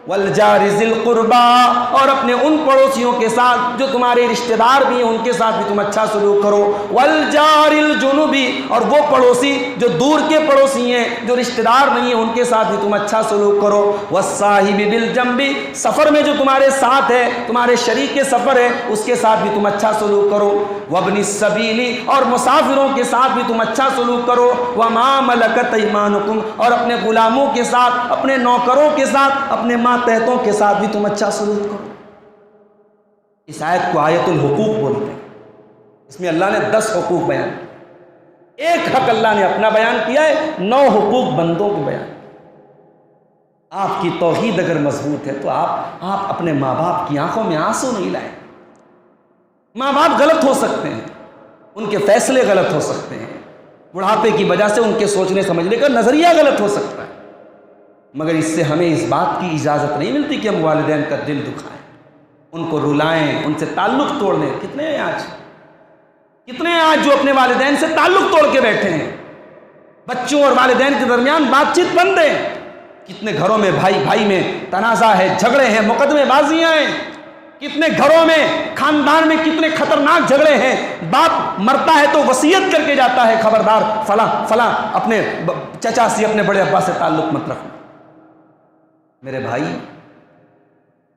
والجار ذی القربیٰ، اور اپنے ان پڑوسیوں کے ساتھ جو تمہارے رشتہ دار بھی ہیں ان کے ساتھ بھی تم اچھا سلوک کرو۔ والجار الجنوبی، اور وہ پڑوسی جو دور کے پڑوسی ہیں جو رشتہ دار نہیں ہیں ان کے ساتھ بھی تم اچھا سلوک کرو۔ والصاحب بالجنب، سفر میں جو تمہارے ساتھ ہے، تمہارے شریک سفر ہے، اس کے ساتھ بھی تم اچھا سلوک کرو۔ وابن السبیل، اور مسافروں کے ساتھ بھی تم اچھا سلوک کرو۔ وما ملکت ایمانکم، اور اپنے غلاموں کے ساتھ، اپنے نوکروں کے ساتھ، اپنے ماتحتوں کے ساتھ بھی تم اچھا سلوک کرو۔ اس آیت کو آیت الحقوق بولتے ہیں، اس میں اللہ نے 10 حقوق بیان کیے، ایک حق اللہ نے اپنا بیان کیا ہے، 9 حقوق بندوں کو بیان۔ آپ کی توحید اگر مضبوط ہے تو آپ اپنے ماں باپ کی آنکھوں میں آنسو نہیں لائیں۔ ماں باپ غلط ہو سکتے ہیں، ان کے فیصلے غلط ہو سکتے ہیں، بڑھاپے کی وجہ سے ان کے سوچنے سمجھنے کا نظریہ غلط ہو سکتا ہے، مگر اس سے ہمیں اس بات کی اجازت نہیں ملتی کہ ہم والدین کا دل دکھائیں، ان کو رلائیں، ان سے تعلق توڑ لیں۔ کتنے ہیں آج جو اپنے والدین سے تعلق توڑ کے بیٹھے ہیں؟ بچوں اور والدین کے درمیان بات چیت بند ہے۔ کتنے گھروں میں بھائی میں تنازع ہے، جھگڑے ہیں، مقدمے بازیاں ہیں۔ کتنے گھروں میں، خاندان میں کتنے خطرناک جھگڑے ہیں۔ باپ مرتا ہے تو وصیت کر کے جاتا ہے، خبردار فلاں اپنے چچا سے، اپنے بڑے ابا سے تعلق مت رکھنا۔ میرے بھائی،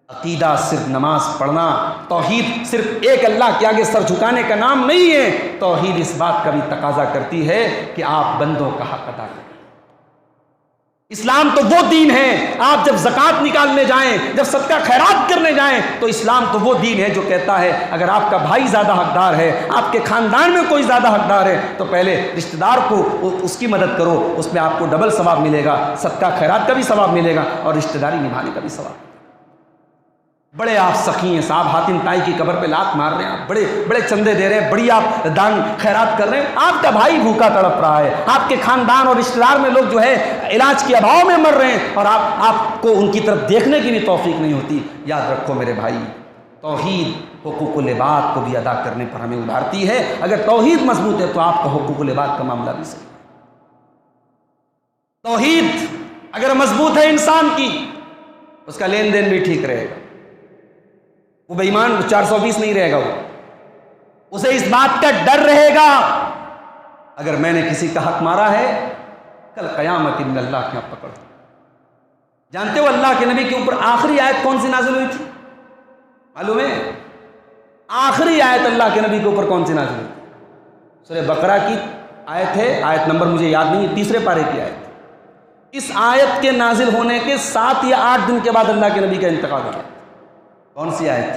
عقیدہ صرف نماز پڑھنا، توحید صرف ایک اللہ کے آگے سر جھکانے کا نام نہیں ہے، توحید اس بات کا بھی تقاضا کرتی ہے کہ آپ بندوں کا حق ادا کریں۔ اسلام تو وہ دین ہے، آپ جب زکوٰۃ نکالنے جائیں، جب صدقہ خیرات کرنے جائیں، تو اسلام تو وہ دین ہے جو کہتا ہے اگر آپ کا بھائی زیادہ حقدار ہے، آپ کے خاندان میں کوئی زیادہ حقدار ہے، تو پہلے رشتہ دار کو اس کی مدد کرو، اس میں آپ کو ڈبل ثواب ملے گا، صدقہ خیرات کا بھی ثواب ملے گا اور رشتہ داری نبھانے کا بھی ثواب۔ بڑے آپ سخی ہیں صاحب، حاتم طائی کی قبر پہ لات مار رہے ہیں، آپ بڑے چندے دے رہے ہیں، بڑی آپ دان خیرات کر رہے ہیں، آپ کا بھائی بھوکا تڑپ رہا ہے، آپ کے خاندان اور رشتہ دار میں لوگ جو ہے علاج کے ابھاؤ میں مر رہے ہیں، اور آپ کو ان کی طرف دیکھنے کی بھی توفیق نہیں ہوتی۔ یاد رکھو میرے بھائی، توحید حقوق العباد کو بھی ادا کرنے پر ہمیں ابھارتی ہے۔ اگر توحید مضبوط ہے تو آپ کا حقوق العباد کا معاملہ بھی صحیح۔ توحید اگر مضبوط ہے انسان کی، اس کا لین دین بھی ٹھیک رہے گا، وہ بے ایمان 420 نہیں رہے گا، اسے اس بات کا ڈر رہے گا اگر میں نے کسی کا حق مارا ہے کل قیامت میں اللہ کے یہاں پکڑ۔ جانتے ہو اللہ کے نبی کے اوپر آخری آیت کون سی نازل ہوئی تھی؟ معلوم ہے؟ آخری آیت اللہ کے نبی کے اوپر کون سی نازل ہوئی تھی؟ سورہ بقرہ کی آیت ہے، آیت نمبر مجھے یاد نہیں ہے، تیسرے پارے کی آیت۔ اس آیت کے نازل ہونے کے 7 یا 8 دن کے بعد اللہ کے نبی کا انتقال ہو گیا۔ کون سی آیت؟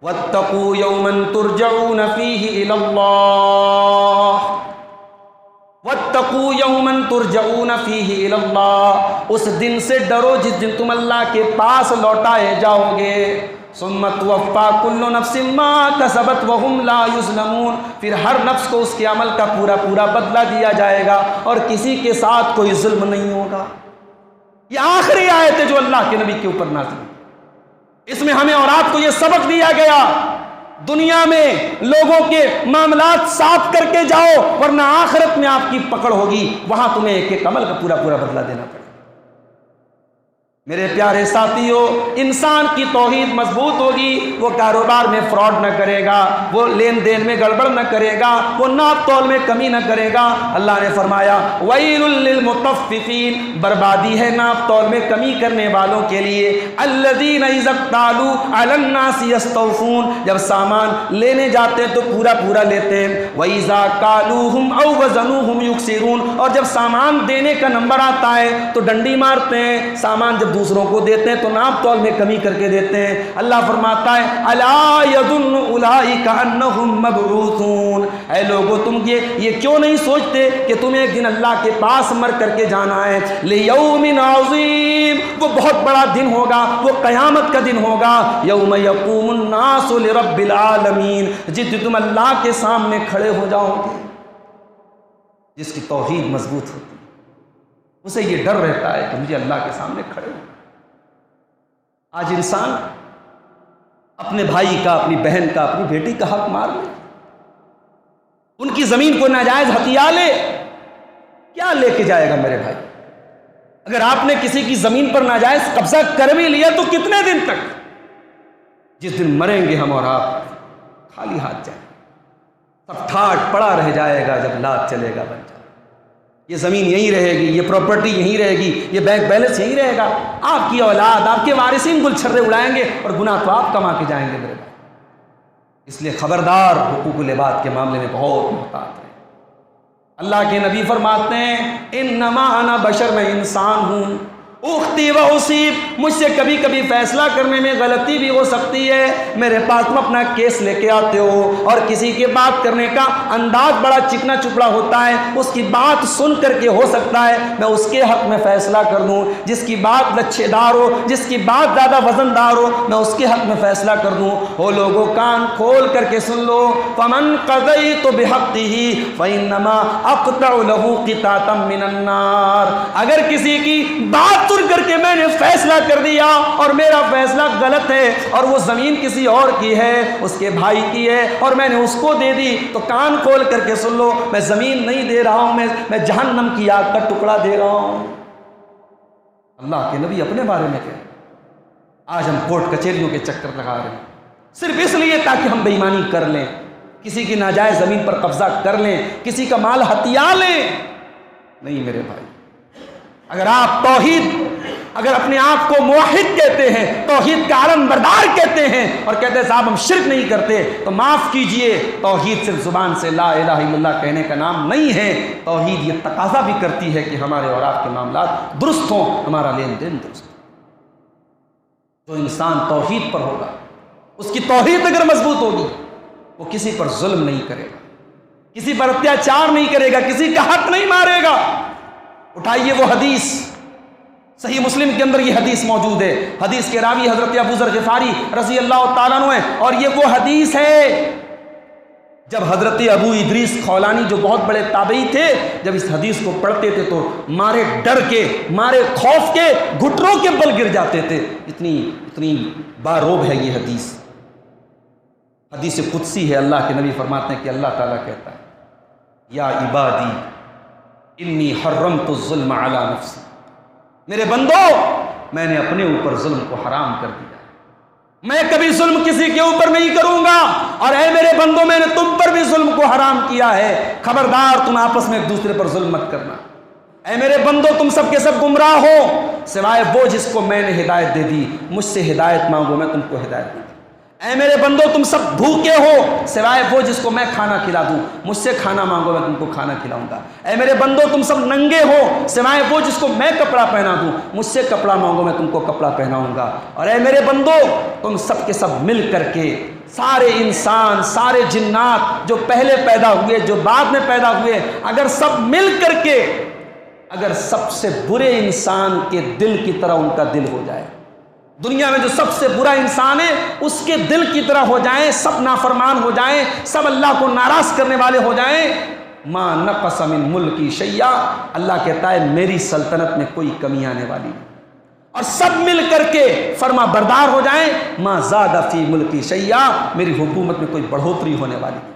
وَاتَّقُوا يَوْمًا تُرْجَعُونَ فِيهِ إِلَى اللَّهِ، وَاتَّقُوا يَوْمًا تُرْجَعُونَ فِيهِ إِلَى اللَّهِ، اس دن سے ڈرو جس دن تم اللہ کے پاس لوٹائے جاؤ گے۔ ثُمَّ تُوَفَّىٰ كُلُّ نَفْسٍ مَّا كَسَبَتْ وَهُمْ لَا يُظْلَمُونَ، پھر ہر نفس کو اس کے عمل کا پورا پورا بدلہ دیا جائے گا اور کسی کے ساتھ کوئی ظلم نہیں ہوگا۔ یہ آخری آیت ہے جو اللہ کے نبی کے اوپر نازل ہوئی۔ اس میں ہمیں اور آپ کو یہ سبق دیا گیا، دنیا میں لوگوں کے معاملات صاف کر کے جاؤ ورنہ آخرت میں آپ کی پکڑ ہوگی، وہاں تمہیں ایک ایک عمل کا پورا پورا بدلہ دینا پڑے۔ میرے پیارے ساتھیو، انسان کی توحید مضبوط ہوگی، وہ کاروبار میں فراڈ نہ کرے گا، وہ لین دین میں گڑبڑ نہ کرے گا، وہ ناپ تول میں کمی نہ کرے گا۔ اللہ نے فرمایا وَيْلٌ لِّلْمُطَفِّفِينَ، بربادی ہے ناپ تول میں کمی کرنے والوں کے لیے۔ الَّذِينَ إِذَا اكْتَالُوا عَلَى النَّاسِ يَسْتَوْفُونَ، جب سامان لینے جاتے ہیں تو پورا پورا لیتے ہیں۔ وَإِذَا كَالُوهُمْ أَوْ وَزَنُوهُمْ يُخْسِرُونَ، اور جب سامان دینے کا نمبر آتا ہے تو ڈنڈی مارتے ہیں، سامان جب دوسروں کو دیتے ہیں تو ناپ تول میں کمی کر کے دیتے ہیں۔ اللہ فرماتا ہے الا یظن اولئک انہم مبعوثون، اے لوگو تم یہ کیوں نہیں سوچتے کہ تمہیں ایک دن اللہ کے پاس مر کر کے جانا ہے۔ لیوم عظیم، وہ بہت بڑا دن ہوگا، وہ قیامت کا دن ہوگا۔ یوم یقوم الناس لرب العالمین، جس دن تم اللہ کے سامنے کھڑے ہو جاؤ گے۔ جس کی توحید مضبوط ہوتی ہے اسے یہ ڈر رہتا ہے کہ مجھے اللہ کے سامنے کھڑے ہو۔ آج انسان اپنے بھائی کا، اپنی بہن کا، اپنی بیٹی کا حق مار لے، ان کی زمین کو ناجائز ہتھیا لے، کیا لے کے جائے گا میرے بھائی؟ اگر آپ نے کسی کی زمین پر ناجائز قبضہ کر بھی لیا تو کتنے دن تک؟ جس دن مریں گے ہم اور آپ خالی ہاتھ جائیں، سب ٹھاٹ پڑا رہ جائے گا جب لات چلے گا بن جائے۔ یہ زمین یہیں رہے گی، یہ پراپرٹی یہیں رہے گی، یہ بینک بیلنس یہیں رہے گا، آپ کی اولاد، آپ کے وارثین گل چھرے اڑائیں گے اور گناہ تو آپ کما کے جائیں گے میرے بھائی۔ اس لیے خبردار، حقوق العباد کے معاملے میں بہت محتاط رہیں۔ اللہ کے نبی فرماتے ہیں انما انا بشر، میں انسان ہوں، اختی و اصیب، مجھ سے کبھی کبھی فیصلہ کرنے میں غلطی بھی ہو سکتی ہے۔ میرے پاس تم اپنا کیس لے کے آتے ہو اور کسی کے بات کرنے کا انداز بڑا چکنا چپڑا ہوتا ہے، اس کی بات سن کر کے ہو سکتا ہے میں اس کے حق میں فیصلہ کر دوں، جس کی بات لچھے دار ہو، جس کی بات زیادہ وزن دار ہو، میں اس کے حق میں فیصلہ کر دوں۔ ہو لوگوں کان کھول کر کے سن لو، فمن قضیت بحقہ فانما اقطع له قطعۃ من النار، اگر کسی کی بات سن کر کے میں نے فیصلہ کر دیا اور میرا فیصلہ غلط ہے اور وہ زمین کسی اور کی ہے، اس کے بھائی کی ہے اور میں نے اس کو دے دی، تو کان کھول کر کے سن لو، میں زمین نہیں دے رہا ہوں، میں جہنم کی آگ کا ٹکڑا دے رہا ہوں۔ اللہ کے نبی اپنے بارے میں کہتے ہیں۔ آج ہم کورٹ کچہریوں کے چکر لگا رہے ہیں صرف اس لیے تاکہ ہم بے ایمانی کر لیں، کسی کی ناجائز زمین پر قبضہ کر لیں، کسی کا مال ہتھیا لیں۔ نہیں میرے بھائی، اگر آپ توحید اگر اپنے آپ کو موحد کہتے ہیں، توحید کا علم بردار کہتے ہیں اور کہتے ہیں صاحب ہم شرک نہیں کرتے، تو معاف کیجئے، توحید صرف زبان سے لا الہ الا اللہ کہنے کا نام نہیں ہے۔ توحید یہ تقاضا بھی کرتی ہے کہ ہمارے اور آپ کے معاملات درست ہوں، ہمارا لین دین درست ہو۔ جو انسان توحید پر ہوگا، اس کی توحید اگر مضبوط ہوگی، وہ کسی پر ظلم نہیں کرے گا، کسی پر اتیاچار نہیں کرے گا، کسی کا حق نہیں مارے گا۔ اٹھائیے وہ حدیث، صحیح مسلم کے اندر یہ حدیث موجود ہے، حدیث کے راوی حضرت ابو ذر غفاری رضی اللہ تعالیٰ عنہ ہیں، اور یہ وہ حدیث ہے جب حضرت ابو ادریس خولانی جو بہت بڑے تابعی تھے، جب اس حدیث کو پڑھتے تھے تو مارے ڈر کے، مارے خوف کے گھٹنوں کے بل گر جاتے تھے، اتنی باروب ہے یہ حدیث۔ حدیث قدسی ہے، اللہ کے نبی فرماتے ہیں کہ اللہ تعالیٰ کہتا ہے یا عبادی انی حرمت الظلم علی نفسی، میرے بندو میں نے اپنے اوپر ظلم کو حرام کر دیا، میں کبھی ظلم کسی کے اوپر نہیں کروں گا، اور اے میرے بندو میں نے تم پر بھی ظلم کو حرام کیا ہے، خبردار تم آپس میں ایک دوسرے پر ظلم مت کرنا۔ اے میرے بندو تم سب کے سب گمراہ ہو سوائے وہ جس کو میں نے ہدایت دے دی، مجھ سے ہدایت مانگو میں تم کو ہدایت دے دی۔ اے میرے بندو تم سب بھوکے ہو سوائے وہ جس کو میں کھانا کھلا دوں، مجھ سے کھانا مانگو میں تم کو کھانا کھلاؤں گا۔ اے میرے بندو تم سب ننگے ہو سوائے وہ جس کو میں کپڑا پہنا دوں، مجھ سے کپڑا مانگو میں تم کو کپڑا پہناؤں گا۔ اور اے میرے بندو تم سب کے سب مل کر کے، سارے انسان، سارے جنات جو پہلے پیدا ہوئے، جو بعد میں پیدا ہوئے، اگر سب مل کر کے، اگر سب سے برے انسان کے دل کی طرح ان کا دل ہو جائے، دنیا میں جو سب سے برا انسان ہے اس کے دل کی طرح ہو جائیں، سب نافرمان ہو جائیں، سب اللہ کو ناراض کرنے والے ہو جائیں، ما نقص من ملکی شیئا، اللہ کہتا ہے میری سلطنت میں کوئی کمی آنے والی نہیں، اور سب مل کر کے فرما بردار ہو جائیں، ما زاد فی ملکی شیئا، میری حکومت میں کوئی بڑھوتری ہونے والی نہیں۔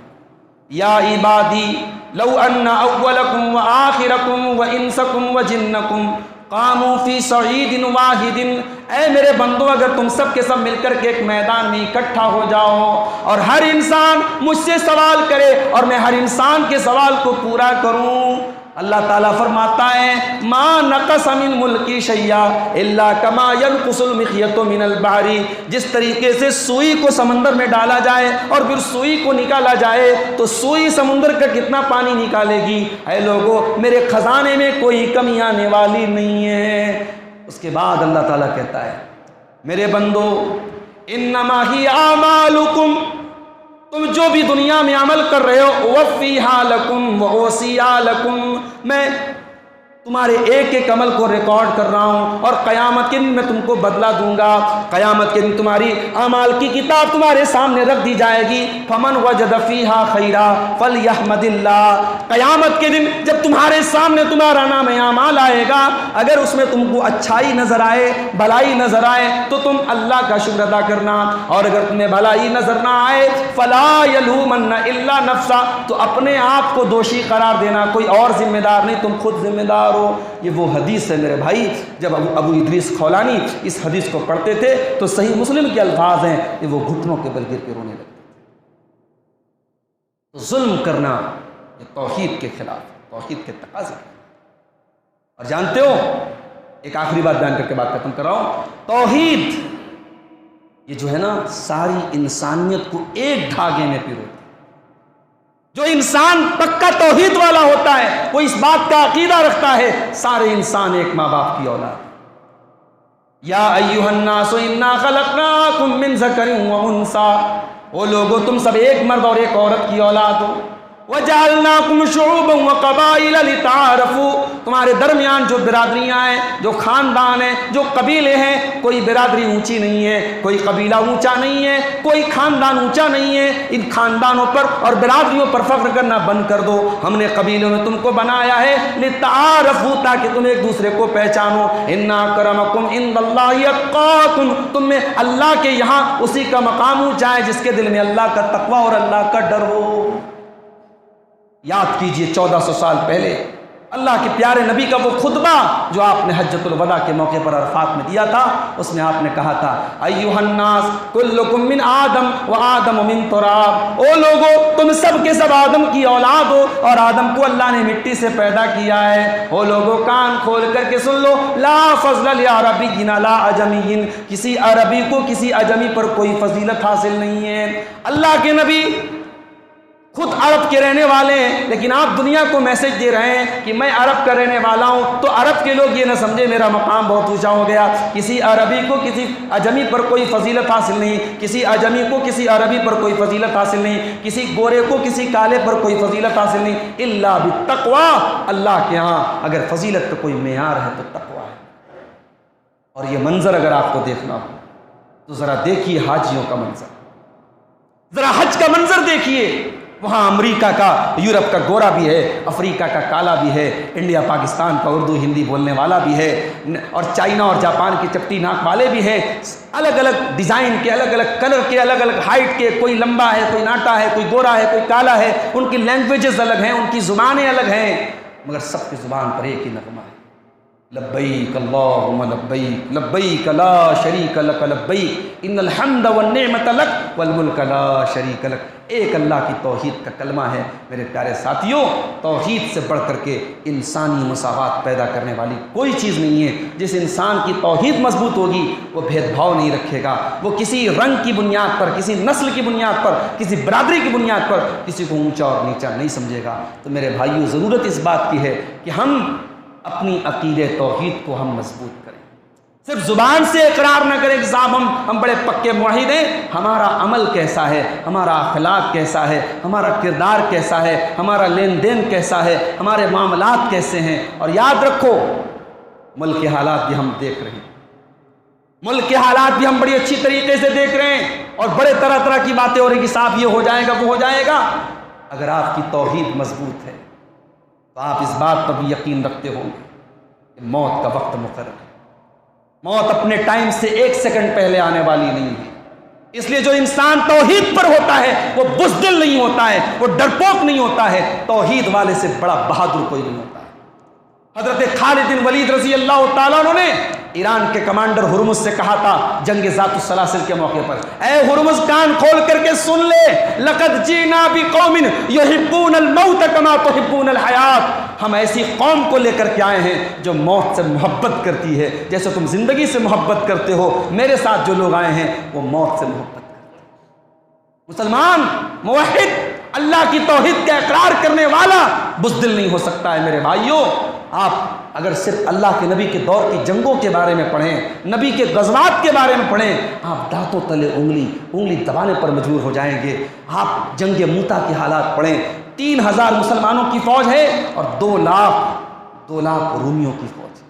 یا عبادی لو ان اولکم وآخرکم وانسکم وجنکم قاموا فی صعید واحد، اے میرے بندو اگر تم سب کے سب مل کر کے ایک میدان میں اکٹھا ہو جاؤ اور ہر انسان مجھ سے سوال کرے اور میں ہر انسان کے سوال کو پورا کروں، اللہ تعالیٰ فرماتا ہے ما نقص من ملکی شیئا الا کما ینقص المخیط من البحر، جس طریقے سے سوئی کو سمندر میں ڈالا جائے اور پھر سوئی کو نکالا جائے تو سوئی سمندر کا کتنا پانی نکالے گی، اے لوگو میرے خزانے میں کوئی کمی آنے والی نہیں ہے۔ اس کے بعد اللہ تعالیٰ کہتا ہے میرے بندو انما ہی اعمالکم، تم جو بھی دنیا میں عمل کر رہے ہو وفیہا لکم ووسیہا لکم، میں تمہارے ایک ایک عمل کو ریکارڈ کر رہا ہوں اور قیامت کے دن میں تم کو بدلہ دوں گا۔ قیامت کے دن تمہاری اعمال کی کتاب تمہارے سامنے رکھ دی جائے گی، فمن وجد فیہا خیرا فلیحمد اللہ، قیامت کے دن جب تمہارے سامنے تمہارا نام اعمال آئے گا، اگر اس میں تم کو اچھائی نظر آئے، بھلائی نظر آئے تو تم اللہ کا شکر ادا کرنا، اور اگر تمہیں بھلائی نظر نہ آئے فلا یلومن الا نفسا، تو اپنے آپ کو دوشی قرار دینا، کوئی اور ذمہ دار نہیں، تم خود ذمہ دار ہو۔ یہ وہ حدیث ہے میرے بھائی، جب ابو ادریس خولانی اس حدیث کو پڑھتے تھے تو صحیح مسلم کے الفاظ ہیں کہ وہ گھٹنوں کے بل گر کے رونے لگتے تھے۔ تو ظلم کرنا یہ توحید کے خلاف، توحید کے تقاضے۔ اور جانتے ہو ایک آخری بات بیان کر کے بات ختم کر رہا ہوں، توحید یہ جو ہے نا ساری انسانیت کو ایک دھاگے میں پیروتی۔ جو انسان پکا توحید والا ہوتا ہے وہ اس بات کا عقیدہ رکھتا ہے سارے انسان ایک ماں باپ کی اولاد۔ یا ایھا الناس انا خلقناکم من ذکر و انثی، وہ لوگوں تم سب ایک مرد اور ایک عورت کی اولاد ہو، وجعلناکم شعوبا وقبائل لتعارفوا، تمہارے درمیان جو برادریاں ہیں، جو خاندان ہیں، جو قبیلے ہیں، کوئی برادری اونچی نہیں ہے، کوئی قبیلہ اونچا نہیں ہے، کوئی خاندان اونچا نہیں ہے، ان خاندانوں پر اور برادریوں پر فخر کرنا بند کر دو، ہم نے قبیلوں میں تم کو بنایا ہے لتعارفوا، تاکہ تم ایک دوسرے کو پہچانو، ان اکرمکم عند اللہ اتقاکم، تم میں اللہ کے یہاں اسی کا مقام اونچا ہے جس کے دل میں اللہ کا تقوی اور اللہ کا ڈر ہو۔ یاد کیجئے 1400 سال پہلے اللہ کے پیارے نبی کا وہ خطبہ جو آپ نے حجۃ الوداع کے موقع پر عرفات میں دیا تھا، اس میں آپ نے کہا تھا ایھا الناس کلکم من آدم و آدم من تراب، او لوگو تم سب کے سب آدم کی اولاد ہو اور آدم کو اللہ نے مٹی سے پیدا کیا ہے۔ او لوگو کان کھول کر کے سن لو، لا فضل لعربی لا عجمی، کسی عربی کو کسی عجمی پر کوئی فضیلت حاصل نہیں ہے۔ اللہ کے نبی خود عرب کے رہنے والے ہیں، لیکن آپ دنیا کو میسج دے رہے ہیں کہ میں عرب کا رہنے والا ہوں، تو عرب کے لوگ یہ نہ سمجھے میرا مقام بہت اونچا ہو گیا، کسی عربی کو کسی عجمی پر کوئی فضیلت حاصل نہیں، کسی عجمی کو کسی عربی پر کوئی فضیلت حاصل نہیں، کسی گورے کو کسی کالے پر کوئی فضیلت حاصل نہیں، الا بالتقوی، اللہ کے ہاں اگر فضیلت کا کوئی معیار ہے تو تقوی ہے۔ اور یہ منظر اگر آپ کو دیکھنا ہو تو ذرا دیکھیے حاجیوں کا منظر، ذرا حج کا منظر دیکھیے، وہاں امریکہ کا یورپ کا گورا بھی ہے، افریقہ کا کالا بھی ہے، انڈیا پاکستان کا اردو ہندی بولنے والا بھی ہے، اور چائنا اور جاپان کی چپٹی ناک والے بھی ہیں، الگ الگ ڈیزائن کے، الگ الگ کلر کے، الگ الگ ہائٹ کے، کوئی لمبا ہے، کوئی ناٹا ہے، کوئی گورا ہے، کوئی کالا ہے، ان کی لینگویجز الگ ہیں، ان کی زبانیں الگ ہیں، مگر سب کی زبان پر ایک ہی نغمہ ہے، لبیک اللہم لبیک لبیک لا شریک لک لبیک ان الحمد والنعمت لک والملک لا شریک لک۔ ایک اللہ کی توحید کا کلمہ ہے میرے پیارے ساتھیوں، توحید سے بڑھ کر کے انسانی مساوات پیدا کرنے والی کوئی چیز نہیں ہے۔ جس انسان کی توحید مضبوط ہوگی وہ بھید بھاؤ نہیں رکھے گا، وہ کسی رنگ کی بنیاد پر، کسی نسل کی بنیاد پر، کسی برادری کی بنیاد پر کسی کو اونچا اور نیچا نہیں سمجھے گا۔ تو میرے بھائیوں، ضرورت اس بات کی ہے کہ ہم اپنی عقیدے توحید کو ہم مضبوط کریں، صرف زبان سے اقرار نہ کریں کہ صاحب ہم بڑے پکے موحد ہیں، ہمارا عمل کیسا ہے، ہمارا اخلاق کیسا ہے، ہمارا کردار کیسا ہے، ہمارا لین دین کیسا ہے، ہمارے معاملات کیسے ہیں۔ اور یاد رکھو، ملک کے حالات بھی ہم دیکھ رہے ہیں، ملک کے حالات بھی ہم بڑی اچھی طریقے سے دیکھ رہے ہیں، اور بڑے طرح طرح کی باتیں ہو رہی کہ صاحب یہ ہو جائے گا، وہ ہو جائے گا۔ اگر آپ کی توحید مضبوط ہے تو آپ اس بات پر بھی یقین رکھتے ہوں کہ موت کا وقت مقرر ہے، موت اپنے ٹائم سے ایک سیکنڈ پہلے آنے والی نہیں ہے۔ اس لیے جو انسان توحید پر ہوتا ہے وہ بزدل نہیں ہوتا ہے، وہ ڈرپوک نہیں ہوتا ہے، توحید والے سے بڑا بہادر کوئی نہیں ہوتا ہے۔ حضرت خالد بن ولید رضی اللہ تعالیٰ عنہ نے ایران کے کمانڈر ہرمز سے کہا تھا جنگ ذات السلاسل کے موقع پر، اے ہرمز کان کھول کر کے سن لے، لقد جینا بقوم یحبون الموت کما تحبون الحیات، ہم ایسی قوم کو لے کر کے آئے ہیں جو موت سے محبت کرتی ہے جیسے تم زندگی سے محبت کرتے ہو۔ میرے ساتھ جو لوگ آئے ہیں وہ موت سے محبت کرتے ہیں۔ مسلمان موحد اللہ کی توحید کا اقرار کرنے والا بزدل نہیں ہو سکتا ہے۔ میرے بھائیوں، آپ اگر صرف اللہ کے نبی کے دور کی جنگوں کے بارے میں پڑھیں، نبی کے غزوات کے بارے میں پڑھیں، آپ دانتوں تلے انگلی دبانے پر مجبور ہو جائیں گے۔ آپ جنگ موتا کے حالات پڑھیں، 3000 مسلمانوں کی فوج ہے اور 2 لاکھ رومیوں کی فوج ہے۔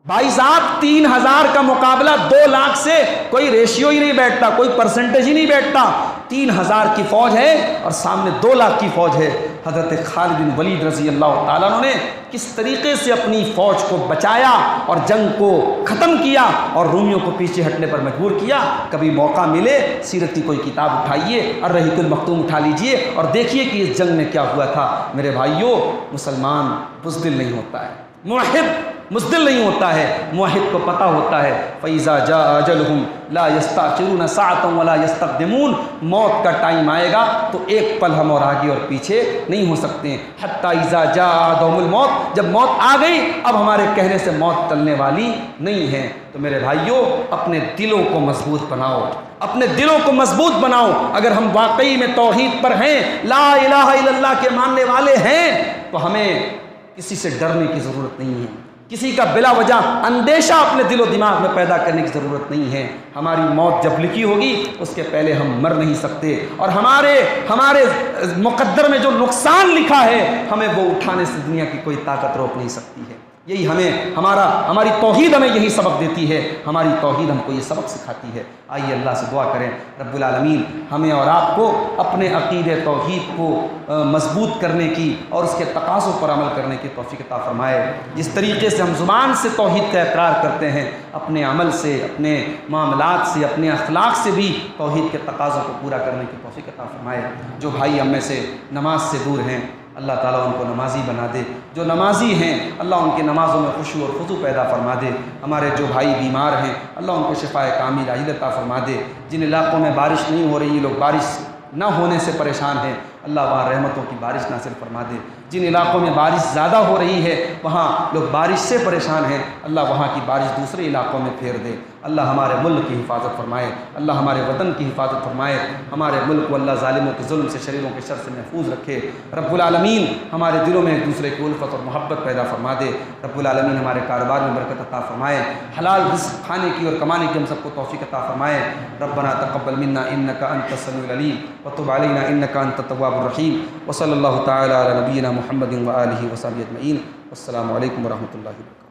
بھائی صاحب، 3000 کا مقابلہ 2 لاکھ سے کوئی ریشیو ہی نہیں بیٹھتا، کوئی پرسنٹیج ہی نہیں بیٹھتا۔ 3000 کی فوج ہے اور سامنے 2 لاکھ کی فوج ہے۔ حضرت خالد بن ولید رضی اللہ تعالیٰ عنہ نے کس طریقے سے اپنی فوج کو بچایا اور جنگ کو ختم کیا اور رومیوں کو پیچھے ہٹنے پر مجبور کیا۔ کبھی موقع ملے سیرت کی کوئی کتاب اٹھائیے، الرحیق المختوم اٹھا لیجئے اور دیکھیے کہ اس جنگ میں کیا ہوا تھا۔ میرے بھائیوں، مسلمان بزدل نہیں ہوتا ہے، موحد مزدل نہیں ہوتا ہے، موحد کو پتہ ہوتا ہے فَإِذَا جَاءَ أَجَلُهُمْ لَا يَسْتَأْخِرُونَ سَاعَةً وَلَا يَسْتَقْدِمُونَ، موت کا ٹائم آئے گا تو ایک پل ہم اور آگے اور پیچھے نہیں ہو سکتے ہیں۔ حَتَّى إِذَا جَاءَ أَحَدَهُمُ الْمَوْتُ، جب موت آ گئی اب ہمارے کہنے سے موت ٹلنے والی نہیں ہے۔ تو میرے بھائیوں، اپنے دلوں کو مضبوط بناؤ، اپنے دلوں کو مضبوط بناؤ۔ اگر ہم واقعی میں توحید پر ہیں، لا الہ الا اللہ کے ماننے والے ہیں، تو ہمیں کسی سے ڈرنے کی ضرورت نہیں ہے، کسی کا بلا وجہ اندیشہ اپنے دل و دماغ میں پیدا کرنے کی ضرورت نہیں ہے۔ ہماری موت جب لکھی ہوگی اس کے پہلے ہم مر نہیں سکتے، اور ہمارے مقدر میں جو نقصان لکھا ہے ہمیں وہ اٹھانے سے دنیا کی کوئی طاقت روک نہیں سکتی ہے۔ یہی ہماری توحید ہمیں یہی سبق دیتی ہے، ہماری توحید ہم کو یہ سبق سکھاتی ہے۔ آئیے اللہ سے دعا کریں رب العالمین ہمیں اور آپ کو اپنے عقیدے توحید کو مضبوط کرنے کی اور اس کے تقاضوں پر عمل کرنے کی توفیق عطا فرمائے۔ جس طریقے سے ہم زبان سے توحید کا اقرار کرتے ہیں، اپنے عمل سے، اپنے معاملات سے، اپنے اخلاق سے بھی توحید کے تقاضوں کو پورا کرنے کی توفیق عطا فرمائے۔ جو بھائی ہم میں سے نماز سے دور ہیں، اللہ تعالیٰ ان کو نمازی بنا دے، جو نمازی ہیں اللہ ان کی نمازوں میں خشوع اور خضوع پیدا فرما دے، ہمارے جو بھائی بیمار ہیں اللہ ان کو شفاء کامل عاجل عطا فرما دے، جن علاقوں میں بارش نہیں ہو رہی، لوگ بارش نہ ہونے سے پریشان ہیں اللہ وہاں رحمتوں کی بارش نازل فرما دے، جن علاقوں میں بارش زیادہ ہو رہی ہے وہاں لوگ بارش سے پریشان ہیں اللہ وہاں کی بارش دوسرے علاقوں میں پھیر دے، اللہ ہمارے ملک کی حفاظت فرمائے، اللہ ہمارے وطن کی حفاظت فرمائے، ہمارے ملک کو اللہ ظالموں کے ظلم سے، شریروں کے شر سے محفوظ رکھے، رب العالمین ہمارے دلوں میں ایک دوسرے کی الفت اور محبت پیدا فرما دے، رب العالمین ہمارے کاروبار میں برکت عطا فرمائے، حلال رزق کھانے کی اور کمانے کی ہم سب کو توفیق عطا فرمائے، ربنا تقبل منا انک انت السمیع العلیم وتب علینا انک انت التواب الرحیم، وصلی اللہ تعالی علی نبینا محمد وآلہ وصحبہ اجمعین، والسلام علیکم ورحمۃ اللہ وبرکاتہ۔